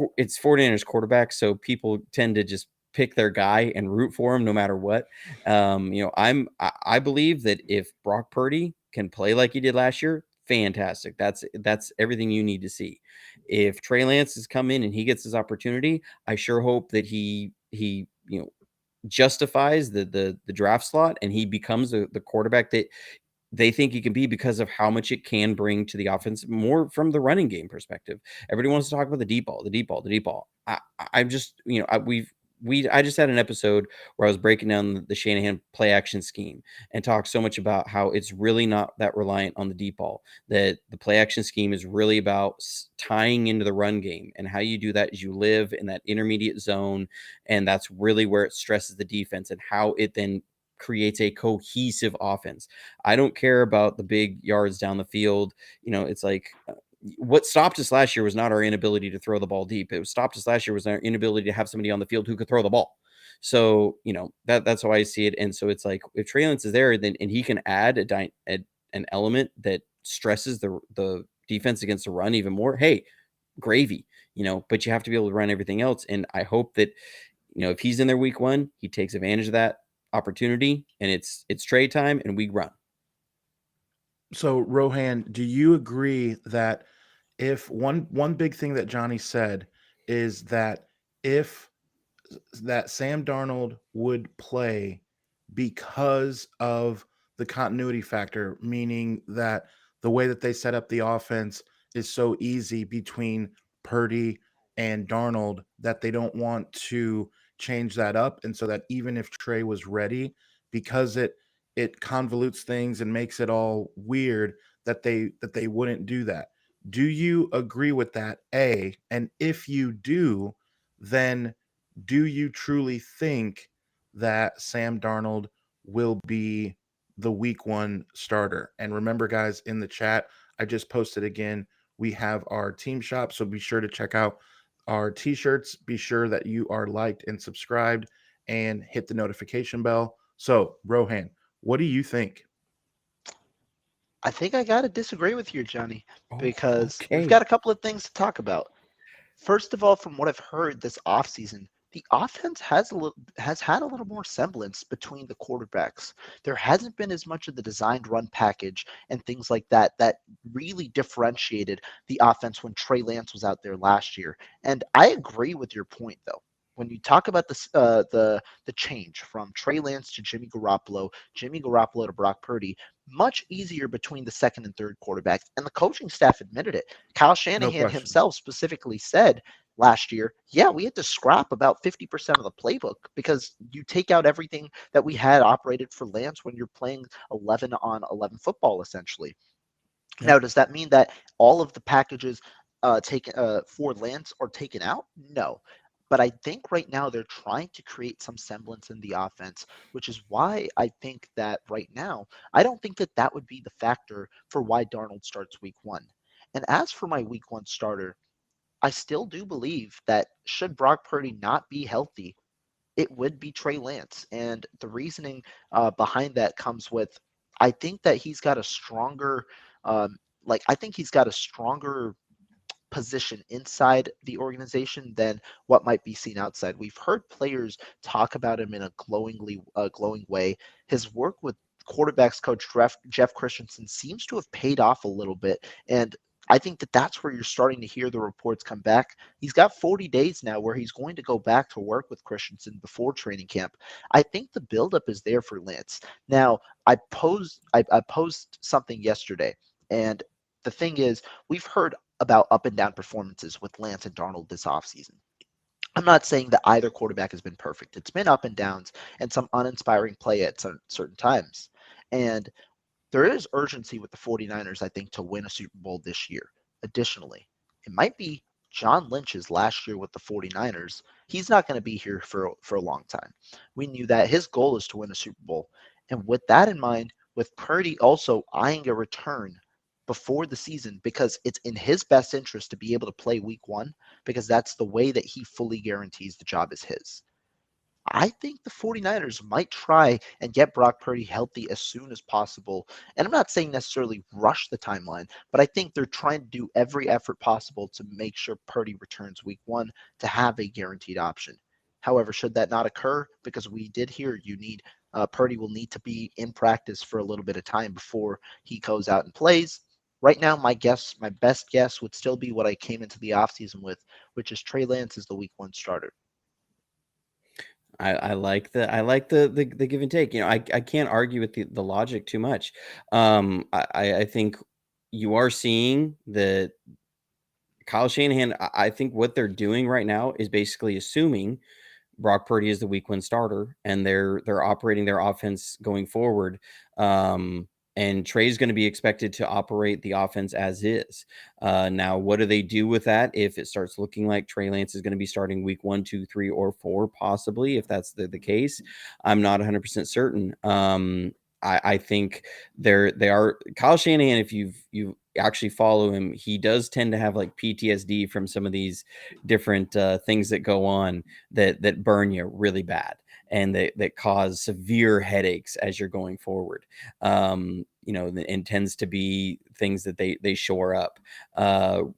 49ers quarterback. So people tend to just pick their guy and root for him no matter what. I believe that if Brock Purdy can play like he did last year, fantastic. That's everything you need to see. If Trey Lance has come in and he gets his opportunity, I sure hope that he justifies the draft slot and he becomes the quarterback that they think he can be, because of how much it can bring to the offense, more from the running game perspective. Everybody wants to talk about the deep ball, the deep ball, the deep ball. I'm just, I just had an episode where I was breaking down the Shanahan play action scheme and talked so much about how it's really not that reliant on the deep ball, that the play action scheme is really about tying into the run game. And how you do that is you live in that intermediate zone. And that's really where it stresses the defense and how it then creates a cohesive offense. I don't care about the big yards down the field. It's like, what stopped us last year was not our inability to throw the ball deep. It was stopped us last year was our inability to have somebody on the field who could throw the ball. So, that's how I see it. And so it's like, if Trey Lance is there, then and he can add an element that stresses the defense against the run even more, hey, gravy, but you have to be able to run everything else. And I hope that, if he's in there week 1, he takes advantage of that opportunity, and it's trade time and we run. So, Rohan, do you agree that if one big thing that Johnny said is that if that Sam Darnold would play because of the continuity factor, meaning that the way that they set up the offense is so easy between Purdy and Darnold that they don't want to change that up, and so that even if Trey was ready, because it convolutes things and makes it all weird, that they wouldn't do that. Do you agree with that? A, and if you do, then do you truly think that Sam Darnold will be the week 1 starter? And remember, guys, in the chat, I just posted again, we have our team shop, so be sure to check out our t-shirts. Be sure that you are liked and subscribed and hit the notification bell. So, Rohan, what do you think? I think I got to disagree with you, Johnny, because we've Okay. got a couple of things to talk about. First of all, from what I've heard this offseason, the offense has had a little more semblance between the quarterbacks. There hasn't been as much of the designed run package and things like that that really differentiated the offense when Trey Lance was out there last year. And I agree with your point though. When you talk about this, the change from Trey Lance to Jimmy Garoppolo to Brock Purdy, much easier between the second and third quarterbacks, and the coaching staff admitted it. Kyle No Shanahan question. himself specifically said last year, yeah, we had to scrap about 50% of the playbook because you take out everything that we had operated for Lance when you're playing 11 on 11 football, essentially. Yep. Now, does that mean that all of the packages taken for Lance are taken out? No. But I think right now they're trying to create some semblance in the offense, which is why I think that right now, I don't think that that would be the factor for why Darnold starts week one. And as for my week one starter, I still do believe that should Brock Purdy not be healthy, it would be Trey Lance. And the reasoning behind that comes with I think that he's got a stronger, I think he's got a stronger position inside the organization than what might be seen outside. We've heard players talk about him in a glowing way. His work with quarterbacks coach Jeff Christensen seems to have paid off a little bit, and I think that that's where you're starting to hear the reports come back. He's got 40 days now where he's going to go back to work with Christensen before training camp. I think the buildup is there for Lance. Now, I posed something yesterday, and the thing is, we've heard about up and down performances with Lance and Darnold this offseason. I'm not saying that either quarterback has been perfect. It's been up and downs and some uninspiring play at certain times. And there is urgency with the 49ers, I think, to win a Super Bowl this year. Additionally, it might be John Lynch's last year with the 49ers. He's not going to be here for a long time. We knew that his goal is to win a Super Bowl. And with that in mind, with Purdy also eyeing a return before the season because it's in his best interest to be able to play week one because that's the way that he fully guarantees the job is his. I think the 49ers might try and get Brock Purdy healthy as soon as possible. And I'm not saying necessarily rush the timeline, but I think they're trying to do every effort possible to make sure Purdy returns week one to have a guaranteed option. However, should that not occur, because we did hear Purdy will need to be in practice for a little bit of time before he goes out and plays. Right now, my best guess would still be what I came into the offseason with, which is Trey Lance is the week one starter. I like the give and take. I can't argue with the logic too much. I think you are seeing that Kyle Shanahan. I think what they're doing right now is basically assuming Brock Purdy is the week one starter, and they're operating their offense going forward. And Trey's going to be expected to operate the offense as is. Now, what do they do with that if it starts looking like Trey Lance is going to be starting week 1, 2, 3, or 4, possibly, if that's the case? I'm not 100% certain. I think they are Kyle Shanahan. If you actually follow him, he does tend to have like PTSD from some of these different things that go on that burn you really bad and that cause severe headaches as you're going forward. And tends to be things that they shore up.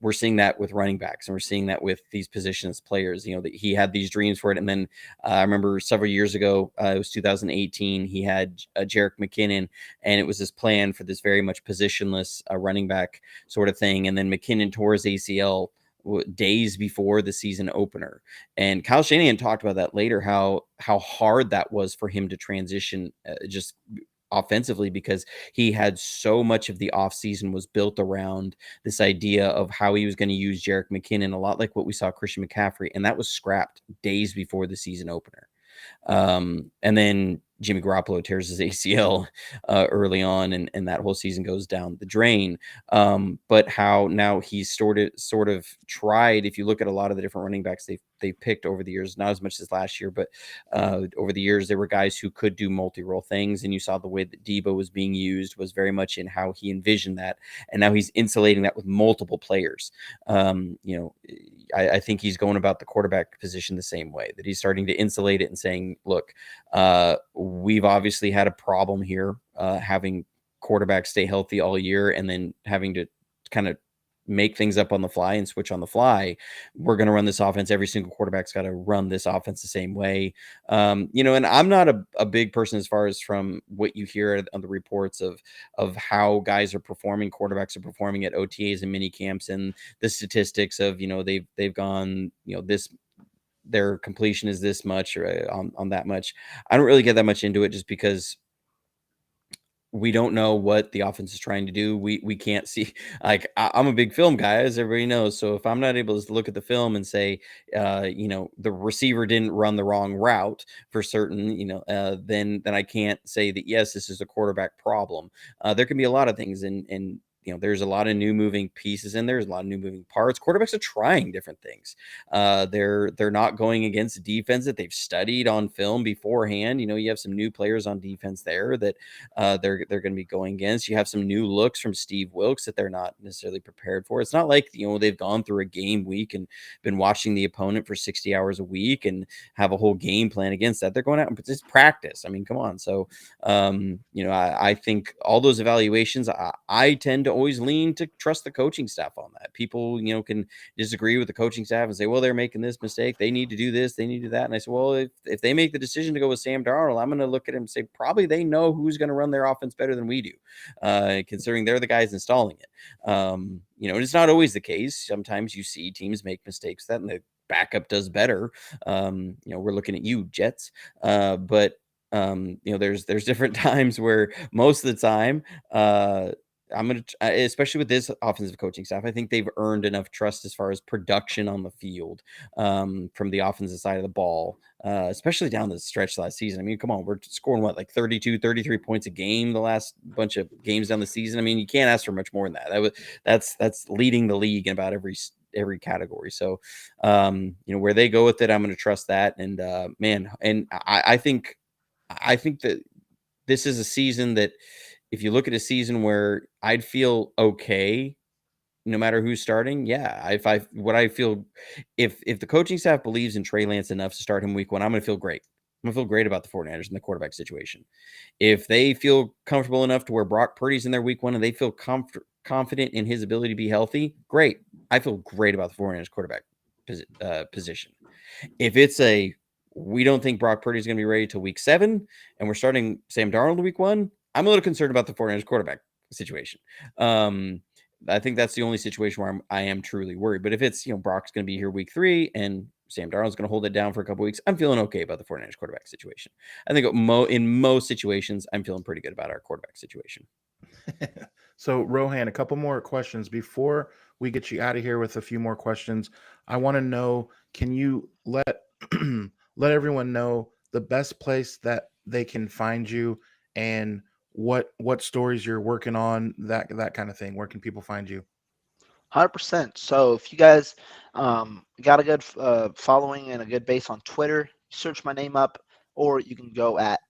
We're seeing that with running backs, and we're seeing that with these positions players. That he had these dreams for it, and then I remember several years ago, it was 2018. He had Jerick McKinnon, and it was this plan for this very much positionless running back sort of thing. And then McKinnon tore his ACL days before the season opener, and Kyle Shanahan talked about that later, how hard that was for him to transition just offensively, because he had so much of the offseason was built around this idea of how he was going to use Jerick McKinnon, a lot like what we saw Christian McCaffrey, and that was scrapped days before the season opener. And then Jimmy Garoppolo tears his ACL early on, and that whole season goes down the drain. But how now he's sort of tried. If you look at a lot of the different running backs they picked over the years, not as much as last year, but over the years, there were guys who could do multi-role things, and you saw the way that Debo was being used was very much in how he envisioned that, and now he's insulating that with multiple players. I think he's going about the quarterback position the same way, that he's starting to insulate it and saying, look, we've obviously had a problem here having quarterbacks stay healthy all year and then having to kind of make things up on the fly and switch on the fly. We're going to run this offense. Every single quarterback's got to run this offense the same way. And I'm not a big person as far as from what you hear on the reports of how guys are performing, quarterbacks are performing at OTAs and mini camps, and the statistics of, they've gone, this, their completion is this much or on that much. I don't really get that much into it just because we don't know what the offense is trying to do. We can't see. Like, I'm a big film guy, as everybody knows. So if I'm not able to look at the film and say, the receiver didn't run the wrong route for certain, then I can't say that yes, this is a quarterback problem. There can be a lot of things, and there's a lot of new moving pieces in there. There's a lot of new moving parts. Quarterbacks are trying different things. They're not going against defense that they've studied on film beforehand. You have some new players on defense there that they're going to be going against. You have some new looks from Steve Wilkes that they're not necessarily prepared for. It's not like they've gone through a game week and been watching the opponent for 60 hours a week and have a whole game plan against that. They're going out and just practice. I mean, come on. So I think all those evaluations, I tend to always lean to trust the coaching staff on that. People can disagree with the coaching staff and say, well, they're making this mistake, they need to do this, they need to do that. And I said, well, if they make the decision to go with Sam Darnold, I'm going to look at him and say, probably they know who's going to run their offense better than we do, considering they're the guys installing it. And it's not always the case. Sometimes you see teams make mistakes that, and the backup does better. We're looking at you, Jets. But there's different times where most of the time, I'm going to, especially with this offensive coaching staff, I think they've earned enough trust as far as production on the field, from the offensive side of the ball, especially down the stretch last season. I mean, come on, we're scoring like 32, 33 points a game the last bunch of games down the season. I mean, you can't ask for much more than that. That's leading the league in about every category. So, where they go with it, I'm going to trust that. And I think that this is a season that, if you look at a season where I'd feel okay no matter who's starting, yeah. I feel, if the coaching staff believes in Trey Lance enough to start him week 1, I'm going to feel great. I'm going to feel great about the 49ers and the quarterback situation. If they feel comfortable enough to where Brock Purdy's in their week 1 and they feel confident in his ability to be healthy, great. I feel great about the 49ers quarterback position. If it's we don't think Brock Purdy is going to be ready till week 7 and we're starting Sam Darnold week 1, I'm a little concerned about the 49ers quarterback situation. I think that's the only situation where I am truly worried. But if it's, Brock's going to be here week 3 and Sam Darnold's going to hold it down for a couple weeks, I'm feeling okay about the 49ers quarterback situation. I think in most situations, I'm feeling pretty good about our quarterback situation. So, Rohan, a couple more questions before we get you out of here with a few more questions. I want to know, can you let let everyone know the best place that they can find you and what stories you're working on, that kind of thing? Where can people find you? 100%. So if you guys got a good following and a good base on Twitter, search my name up, or you can go at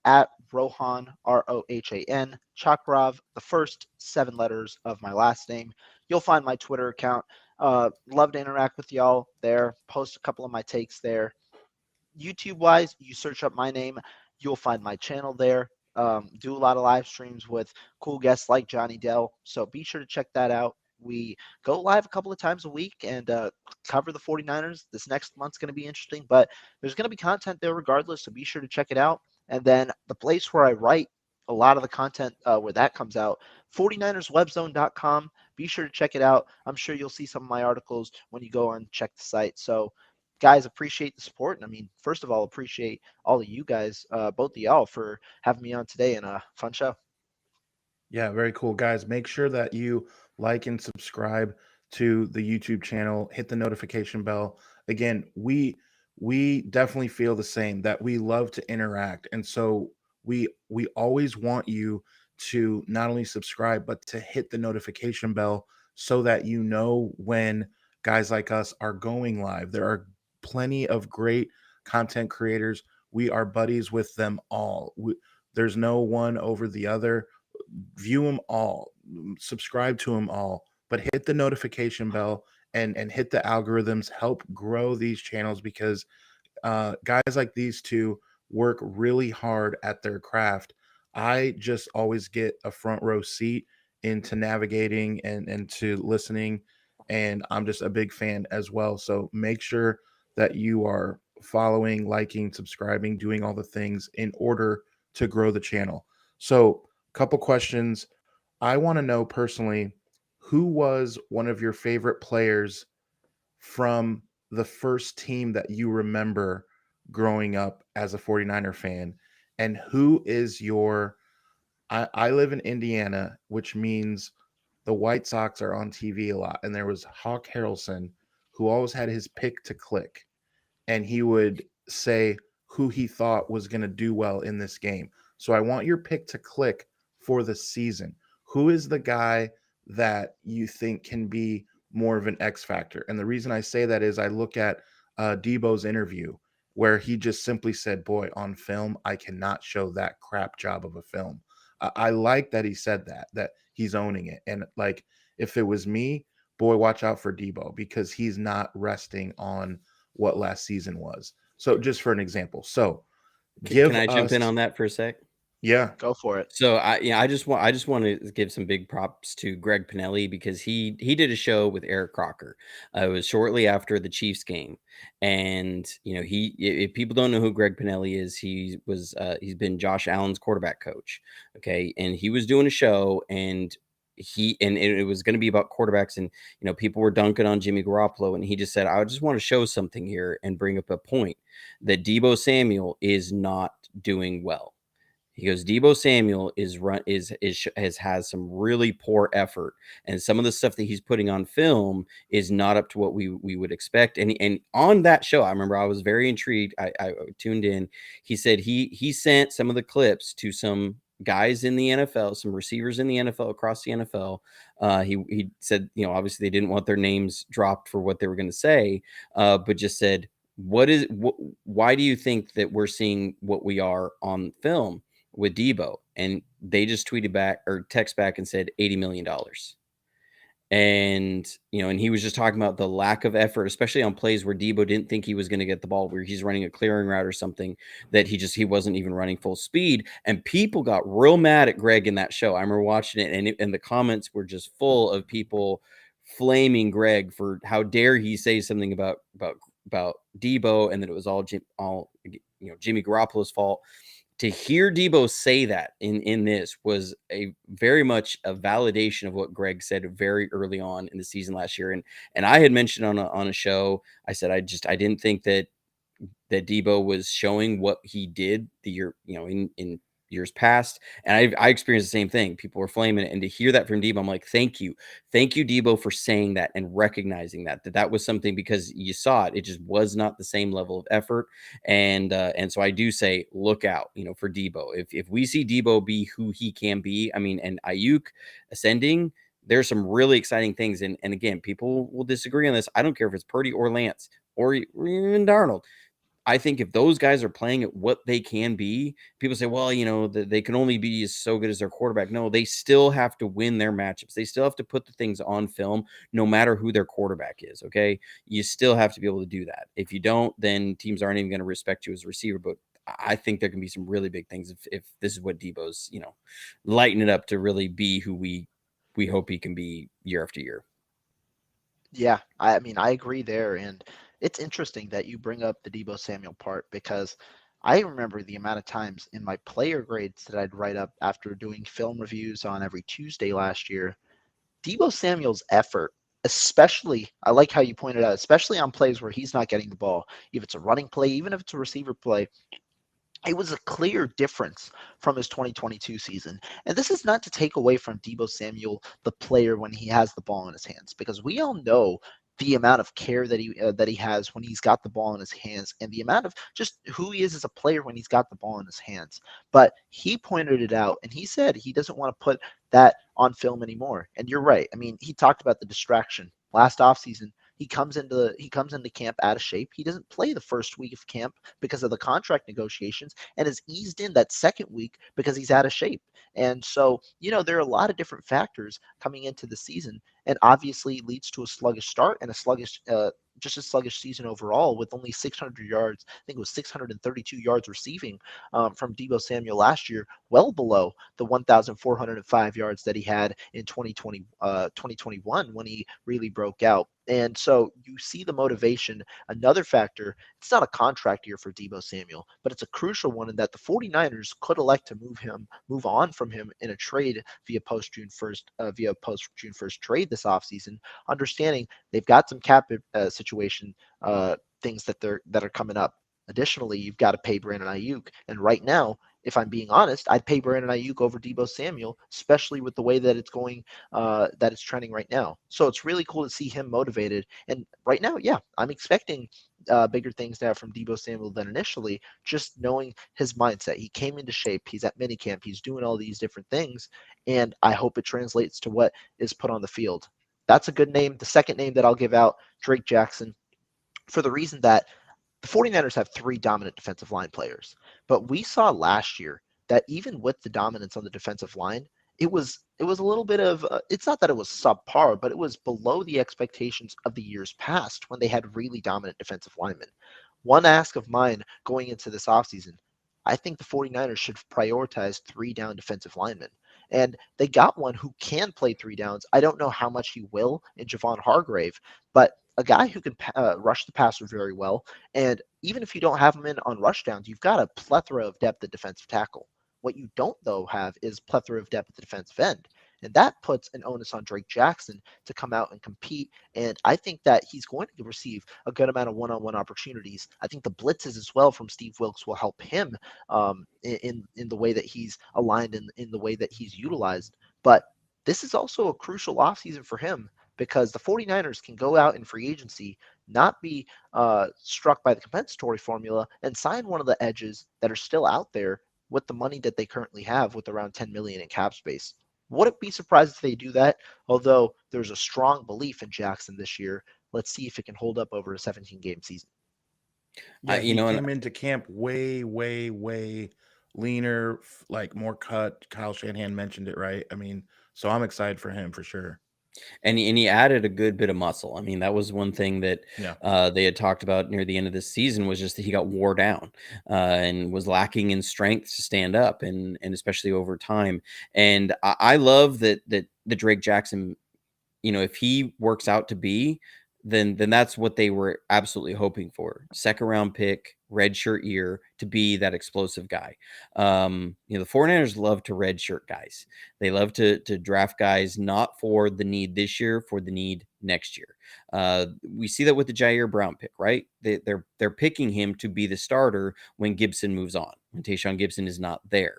Rohan, Rohan Chakrav, the first 7 letters of my last name. You'll find my Twitter account. Love to interact with y'all there. Post a couple of my takes there. YouTube wise, you search up my name, you'll find my channel there. Do a lot of live streams with cool guests like Jonnydels. So be sure to check that out. We go live a couple of times a week and cover the 49ers. This next month's going to be interesting, but there's going to be content there regardless. So be sure to check it out. And then the place where I write a lot of the content where that comes out, 49erswebzone.com. Be sure to check it out. I'm sure you'll see some of my articles when you go on check the site. So guys, appreciate the support. And I mean, first of all, appreciate all of you guys, both of y'all, for having me on today and a fun show. Yeah, very cool. Guys, make sure that you like and subscribe to the YouTube channel, hit the notification bell. Again, we definitely feel the same, that we love to interact. And so we always want you to not only subscribe but to hit the notification bell so that you know when guys like us are going live. There are plenty of great content creators. We are buddies with them all. There's no one over the other. View them all, subscribe to them all, but hit the notification bell and hit the algorithms. Help grow these channels, because guys like these two work really hard at their craft. I just always get a front row seat into navigating and to listening and I'm just a big fan as well. So make sure that you are following, liking, subscribing, doing all the things in order to grow the channel. So, couple questions. I want to know personally, who was one of your favorite players from the first team that you remember growing up as a 49er fan? And who is your I live in Indiana, which means the White Sox are on TV a lot. And there was Hawk Harrelson, who always had his pick to click, and he would say who he thought was going to do well in this game. So I want your pick to click for the season. Who is the guy that you think can be more of an X factor? And the reason I say that is I look at Debo's interview where he just simply said, "Boy, on film, I cannot show that crap job of a film." I like that he said that he's owning it. And like, if it was me, boy, watch out for Debo because he's not resting on what last season was. So just for an example. So Can give I jump in us, on that for a sec? yeah, Go for it. So I just want to give some big props to Greg Pinelli because he did a show with Eric Crocker. It was shortly after the Chiefs game, and he, if people don't know who Greg Pinelli is, he's been Josh Allen's quarterback coach. Okay, and he was doing a show, and it was going to be about quarterbacks, and people were dunking on Jimmy Garoppolo, and he just said, I just want to show something here and bring up a point that Debo Samuel is not doing well. He goes, Debo Samuel has some really poor effort, and some of the stuff that he's putting on film is not up to what we would expect. And on that show, I remember I was very intrigued. I tuned in. He said he sent some of the clips to some guys in the NFL, some receivers in the NFL across the NFL. He said, obviously they didn't want their names dropped for what they were going to say, but just said, why do you think that we're seeing what we are on film with Debo? And they just tweeted back or text back and said $80 million. And and he was just talking about the lack of effort, especially on plays where Debo didn't think he was going to get the ball, where he's running a clearing route or something that he wasn't even running full speed. And people got real mad at Greg in that show. I remember watching it, and the comments were just full of people flaming Greg for how dare he say something about Debo, and that it was all Jimmy Garoppolo's fault. To hear Debo say that in this was a very much a validation of what Greg said very early on in the season last year. And I had mentioned on a show, I said I didn't think that Debo was showing what he did the year, in years past. And I experienced the same thing. People were flaming it. And to hear that from Debo, I'm like, thank you, Debo, for saying that and recognizing that was something, because you saw it. It just was not the same level of effort. And so I do say, look out, for Debo. If we see Debo be who he can be, I mean, and Ayuk ascending, there's some really exciting things. And again, people will disagree on this. I don't care if it's Purdy or Lance or even Darnold. I think if those guys are playing at what they can be, people say, well, they can only be so good as their quarterback. No, they still have to win their matchups. They still have to put the things on film, no matter who their quarterback is. Okay. You still have to be able to do that. If you don't, then teams aren't even going to respect you as a receiver. But I think there can be some really big things if this is what Debo's, lighten it up to really be who we hope he can be year after year. Yeah, I mean, I agree there. And it's interesting that you bring up the Debo Samuel part, because I remember the amount of times in my player grades that I'd write up after doing film reviews on every Tuesday last year. Debo Samuel's effort, especially, I like how you pointed out, especially on plays where he's not getting the ball, if it's a running play, even if it's a receiver play, it was a clear difference from his 2022 season. And this is not to take away from Debo Samuel, the player, when he has the ball in his hands, because we all know the amount of care that he has when he's got the ball in his hands, and the amount of just who he is as a player when he's got the ball in his hands. But he pointed it out, and he said he doesn't want to put that on film anymore. And you're right. I mean, he talked about the distraction last offseason. He comes into camp out of shape. He doesn't play the first week of camp because of the contract negotiations, and is eased in that second week because he's out of shape. And so, there are a lot of different factors coming into the season, and obviously leads to a sluggish start and a sluggish just a sluggish season overall with only 600 yards. I think it was 632 yards receiving from Deebo Samuel last year, well below the 1,405 yards that he had in 2021 when he really broke out. And so you see the motivation. Another factor, it's not a contract year for Deebo Samuel, but it's a crucial one in that the 49ers could elect to move on from him in a trade via post June 1st trade this offseason, understanding they've got some cap situation things that are coming up. Additionally, you've got to pay Brandon Ayuk, and right now, if I'm being honest, I'd pay Brandon Ayuk over Deebo Samuel, especially with the way that it's going, that it's trending right now. So it's really cool to see him motivated. And right now, yeah, I'm expecting bigger things now from Deebo Samuel than initially. Just knowing his mindset, he came into shape. He's at minicamp. He's doing all these different things, and I hope it translates to what is put on the field. That's a good name. The second name that I'll give out, Drake Jackson, for the reason that the 49ers have three dominant defensive line players. But we saw last year that even with the dominance on the defensive line, it was a little bit of it's not that it was subpar, but it was below the expectations of the years past when they had really dominant defensive linemen. One ask of mine going into this offseason, I think the 49ers should prioritize three down defensive linemen. And they got one who can play three downs. I don't know how much he will in Javon Hargrave, but a guy who can rush the passer very well. And even if you don't have him in on rush downs, you've got a plethora of depth at defensive tackle. What you don't, though, have is plethora of depth at the defensive end. And that puts an onus on Drake Jackson to come out and compete. And I think that he's going to receive a good amount of one-on-one opportunities. I think the blitzes as well from Steve Wilks will help him in the way that he's aligned in the way that he's utilized. But this is also a crucial offseason for him because the 49ers can go out in free agency, not be struck by the compensatory formula, and sign one of the edges that are still out there with the money that they currently have with around 10 million in cap space. Wouldn't be surprised if they do that, although there's a strong belief in Jackson this year. Let's see if it can hold up over a 17-game season. Yeah, You he know, and came into camp way, way, way leaner, like more cut. Kyle Shanahan mentioned it, right? I mean, so I'm excited for him for sure. and he added a good bit of muscle. I mean, that was one thing that Yeah. they had talked about near the end of this season was just that he got wore down and was lacking in strength to stand up, and especially over time. And I love that the Drake Jackson, if he works out to be, then that's what they were absolutely hoping for. Second round pick, redshirt year to be that explosive guy. The 49ers love to redshirt guys. They love to draft guys not for the need this year, for the need next year. We see that with the Jair Brown pick, right? They're picking him to be the starter when Gibson moves on, when Tayshaun Gibson is not there.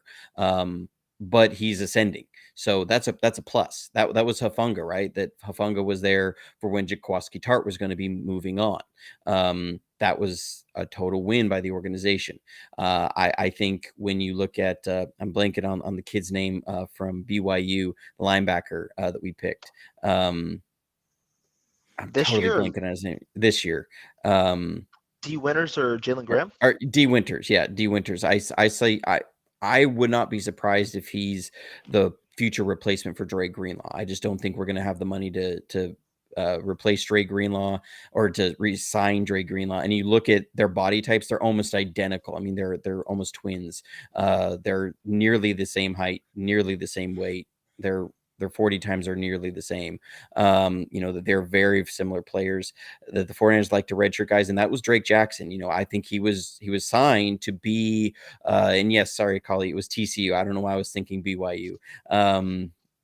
But he's ascending. So that's a plus. That was Hufanga, right? That Hufanga was there for when Jaquiski Tart was going to be moving on. That was a total win by the organization. I think when you look at, I'm blanking on the kid's name from BYU, the linebacker that we picked. I'm This totally year, blanking on his name this year. D. Winters or Jalen Graham? Or D. Winters, yeah, D. Winters. I would not be surprised if he's the future replacement for Dre Greenlaw. I just don't think we're going to have the money to replace Dre Greenlaw or to re-sign Dre Greenlaw. And you look at their body types; they're almost identical. I mean, they're almost twins. They're nearly the same height, nearly the same weight. Their 40 times are nearly the same. That they're very similar players. That the 49ers like to redshirt guys, and that was Drake Jackson. I think he was signed to be. And yes, sorry, Collie, it was TCU. I don't know why I was thinking BYU.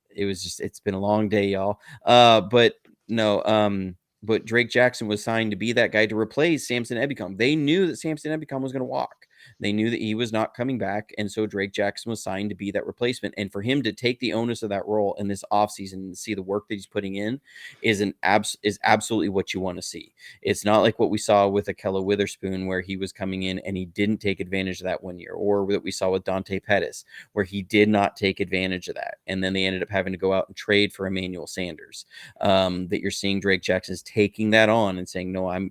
It's been a long day, y'all. But no. But Drake Jackson was signed to be that guy to replace Samson Ebicom. They knew that Samson Ebicom was going to walk. They knew that he was not coming back. And so Drake Jackson was signed to be that replacement. And for him to take the onus of that role in this offseason and see the work that he's putting in is absolutely what you want to see. It's not like what we saw with Akella Witherspoon, where he was coming in and he didn't take advantage of that one year, or that we saw with Dante Pettis, where he did not take advantage of that. And then they ended up having to go out and trade for Emmanuel Sanders. That you're seeing Drake Jackson's taking that on and saying, no,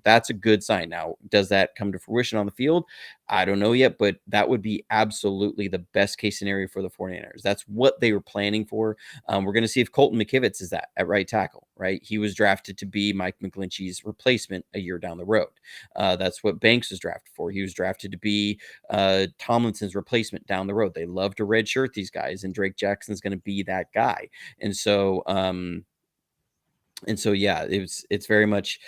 that's a good sign. Now, does that come to fruition on the field? I don't know yet, but that would be absolutely the best case scenario for the 49ers. That's what they were planning for. We're going to see if Colton McKivitz is that at right tackle, right? He was drafted to be Mike McGlinchey's replacement a year down the road. That's what Banks was drafted for. He was drafted to be Tomlinson's replacement down the road. They love to redshirt these guys, and Drake Jackson's going to be that guy. And so, yeah, it's very much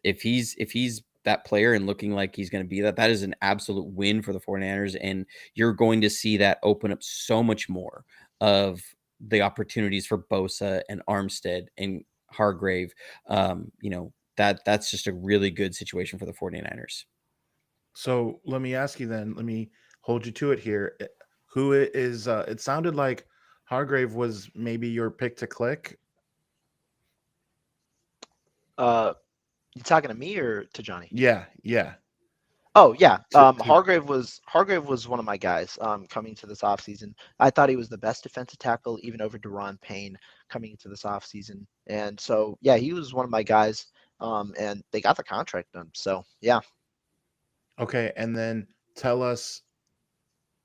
if he's that player and looking like he's going to be that is an absolute win for the 49ers, and you're going to see that open up so much more of the opportunities for Bosa and Armstead and Hargrave. That's just a really good situation for the 49ers. So let me ask you then, let me hold you to it here. Who is it sounded like Hargrave was maybe your pick to click. You talking to me or to Johnny? Yeah. Oh yeah, To- Hargrave was one of my guys coming to this offseason. I thought he was the best defensive tackle, even over Daron Payne coming into this offseason. And so yeah, he was one of my guys. And they got the contract done. So yeah. Okay, and then tell us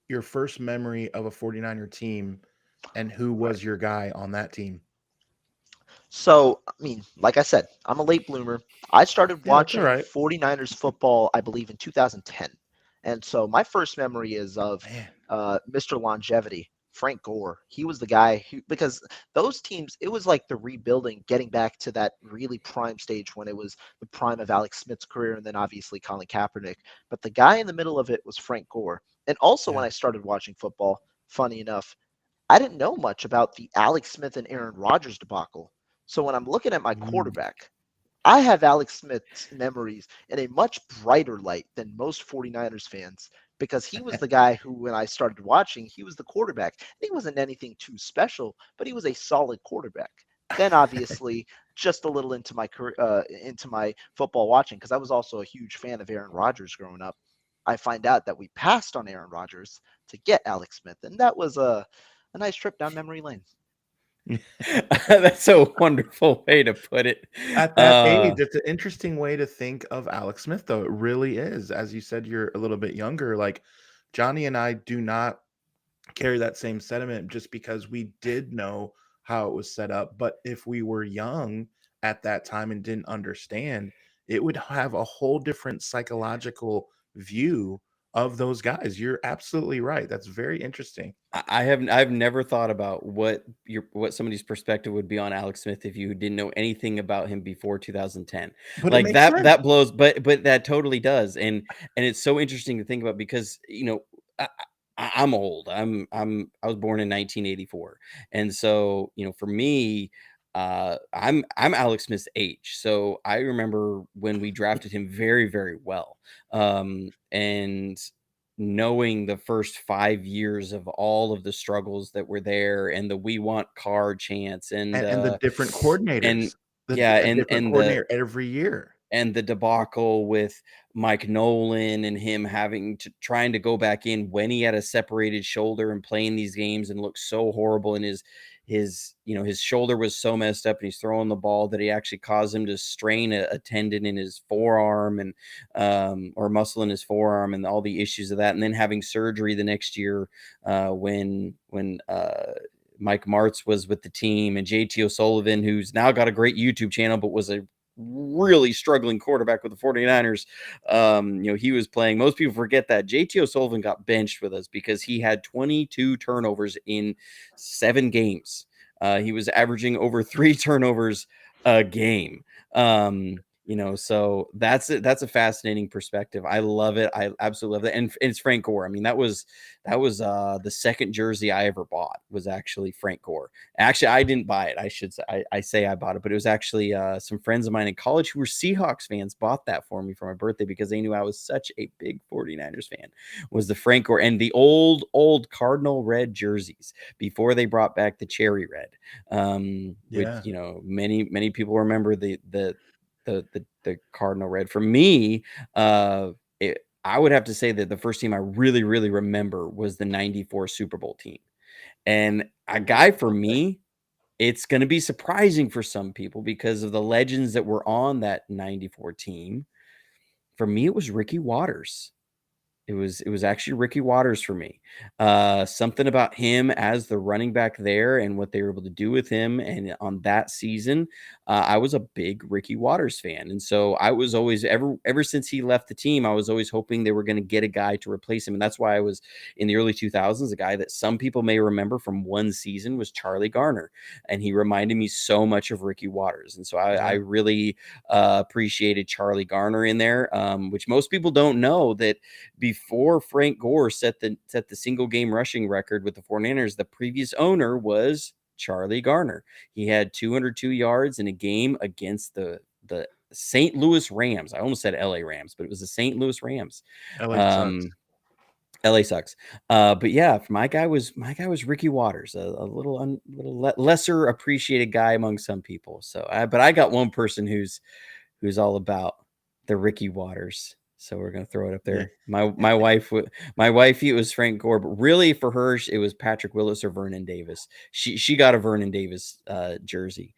your first memory of a 49er team and who Right. was your guy on that team. So, I mean, like I said, I'm a late bloomer. I started Yeah, that's all watching right. 49ers football, I believe, in 2010. And so my first memory is of Man. Mr. Longevity, Frank Gore. He was the guy who, because those teams, it was like the rebuilding, getting back to that really prime stage when it was the prime of Alex Smith's career and then obviously Colin Kaepernick. But the guy in the middle of it was Frank Gore. And also when Yeah. I started watching football, funny enough, I didn't know much about the Alex Smith and Aaron Rodgers debacle. So when I'm looking at my Mm. quarterback, I have Alex Smith's memories in a much brighter light than most 49ers fans because he was the guy who, when I started watching, he was the quarterback. He wasn't anything too special, but he was a solid quarterback. Then, obviously, just a little into my career, into my football watching, because I was also a huge fan of Aaron Rodgers growing up. I find out that we passed on Aaron Rodgers to get Alex Smith, and that was a nice trip down memory lane. That's a wonderful way to put it. At that age, it's an interesting way to think of Alex Smith, though. It really is. As you said, you're a little bit younger. Like Johnny and I do not carry that same sentiment just because we did know how it was set up. But if we were young at that time and didn't understand, it would have a whole different psychological view of those guys. You're absolutely right. That's very interesting. I've never thought about what somebody's perspective would be on Alex Smith if you didn't know anything about him before 2010. But it Like makes sense. that blows, but that totally does, and it's so interesting to think about because I'm old. I was born in 1984, and so for me, I'm Alex Smith's age, so I remember when we drafted him very very well, and knowing the first 5 years of all of the struggles that were there and the we want car chants And the different and coordinators, yeah a different and the coordinator every year. debacle with Mike Nolan and him having to trying to go back in when he had a separated shoulder and playing these games and looked so horrible, and his shoulder was so messed up and he's throwing the ball that he actually caused him to strain a tendon in his forearm and or muscle in his forearm, and all the issues of that, and then having surgery the next year when Mike Martz was with the team, and JT O'Sullivan, who's now got a great YouTube channel but was a really struggling quarterback with the 49ers. He was playing. Most people forget that JT O'Sullivan got benched with us because he had 22 turnovers in 7 games. He was averaging over 3 turnovers a game. So that's a fascinating perspective. I love it. I absolutely love that. And it's Frank Gore. I mean, that was the second jersey I ever bought was actually Frank Gore. Actually, I didn't buy it. I should say I say I bought it, but it was actually some friends of mine in college who were Seahawks fans bought that for me for my birthday because they knew I was such a big 49ers fan. Was the Frank Gore and the old Cardinal red jerseys before they brought back the cherry red. Which Yeah. many people remember the Cardinal red. For me, I would have to say that the first team I really, really remember was the 94 Super Bowl team. And a guy for me, it's going to be surprising for some people because of the legends that were on that 94 team. For me, it was Ricky Waters. It was actually Ricky Waters for me. Something about him as the running back there and what they were able to do with him, and on that season, I was a big Ricky Waters fan, and so I was always ever since he left the team, I was always hoping they were going to get a guy to replace him, and that's why I was in the early 2000s. A guy that some people may remember from one season was Charlie Garner, and he reminded me so much of Ricky Waters, and so I really appreciated Charlie Garner in there, which most people don't know that before Frank Gore set the single game rushing record with the 49ers, the previous owner was Charlie Garner. He had 202 yards in a game against the St. Louis Rams. I almost said LA Rams, but it was the St. Louis Rams. LA sucks. LA sucks. But yeah, my guy was Ricky Waters, a little lesser appreciated guy among some people. So but I got one person who's all about the Ricky Waters. So we're gonna throw it up there. Yeah. My wife, it was Frank Gore, but really for her, it was Patrick Willis or Vernon Davis. She got a Vernon Davis jersey.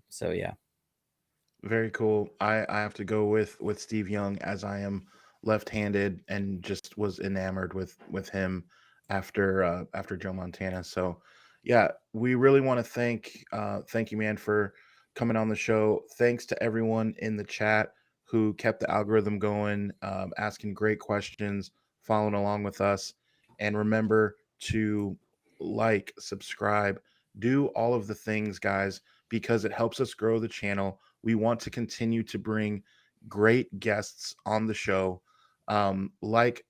So yeah, very cool. I have to go with Steve Young, as I am left-handed and just was enamored with him after Joe Montana. So yeah, we really want to thank you, man, for coming on the show. Thanks to everyone in the chat who kept the algorithm going, asking great questions, following along with us. And remember to like, subscribe, do all of the things, guys, because it helps us grow the channel. We want to continue to bring great guests on the show, like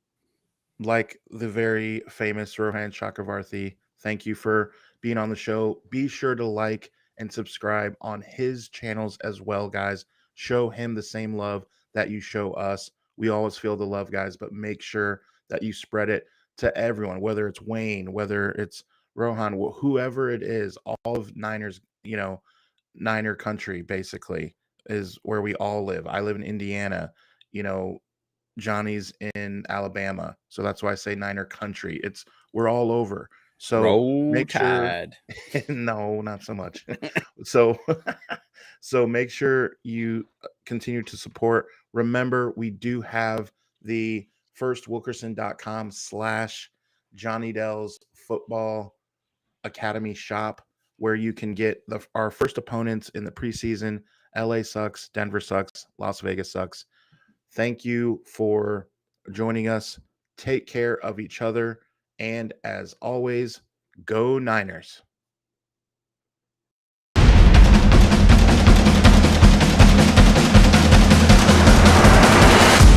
the very famous Rohan Chakravarthi. Thank you for being on the show. Be sure to like and subscribe on his channels as well, guys. Show him the same love that you show us. We always feel the love, guys, but make sure that you spread it to everyone, whether it's Wayne, whether it's Rohan, whoever it is. All of Niners, Niner country basically is where we all live. I live in Indiana. Johnny's in Alabama. So that's why I say Niner country. We're all over. So Roll make sure Tide. no, not so much. So so make sure you continue to support. Remember, we do have the firstwilkerson.com/Jonnydels football academy shop where you can get our first opponents in the preseason. LA sucks, Denver sucks, Las Vegas sucks. Thank you for joining us. Take care of each other. And as always, go Niners.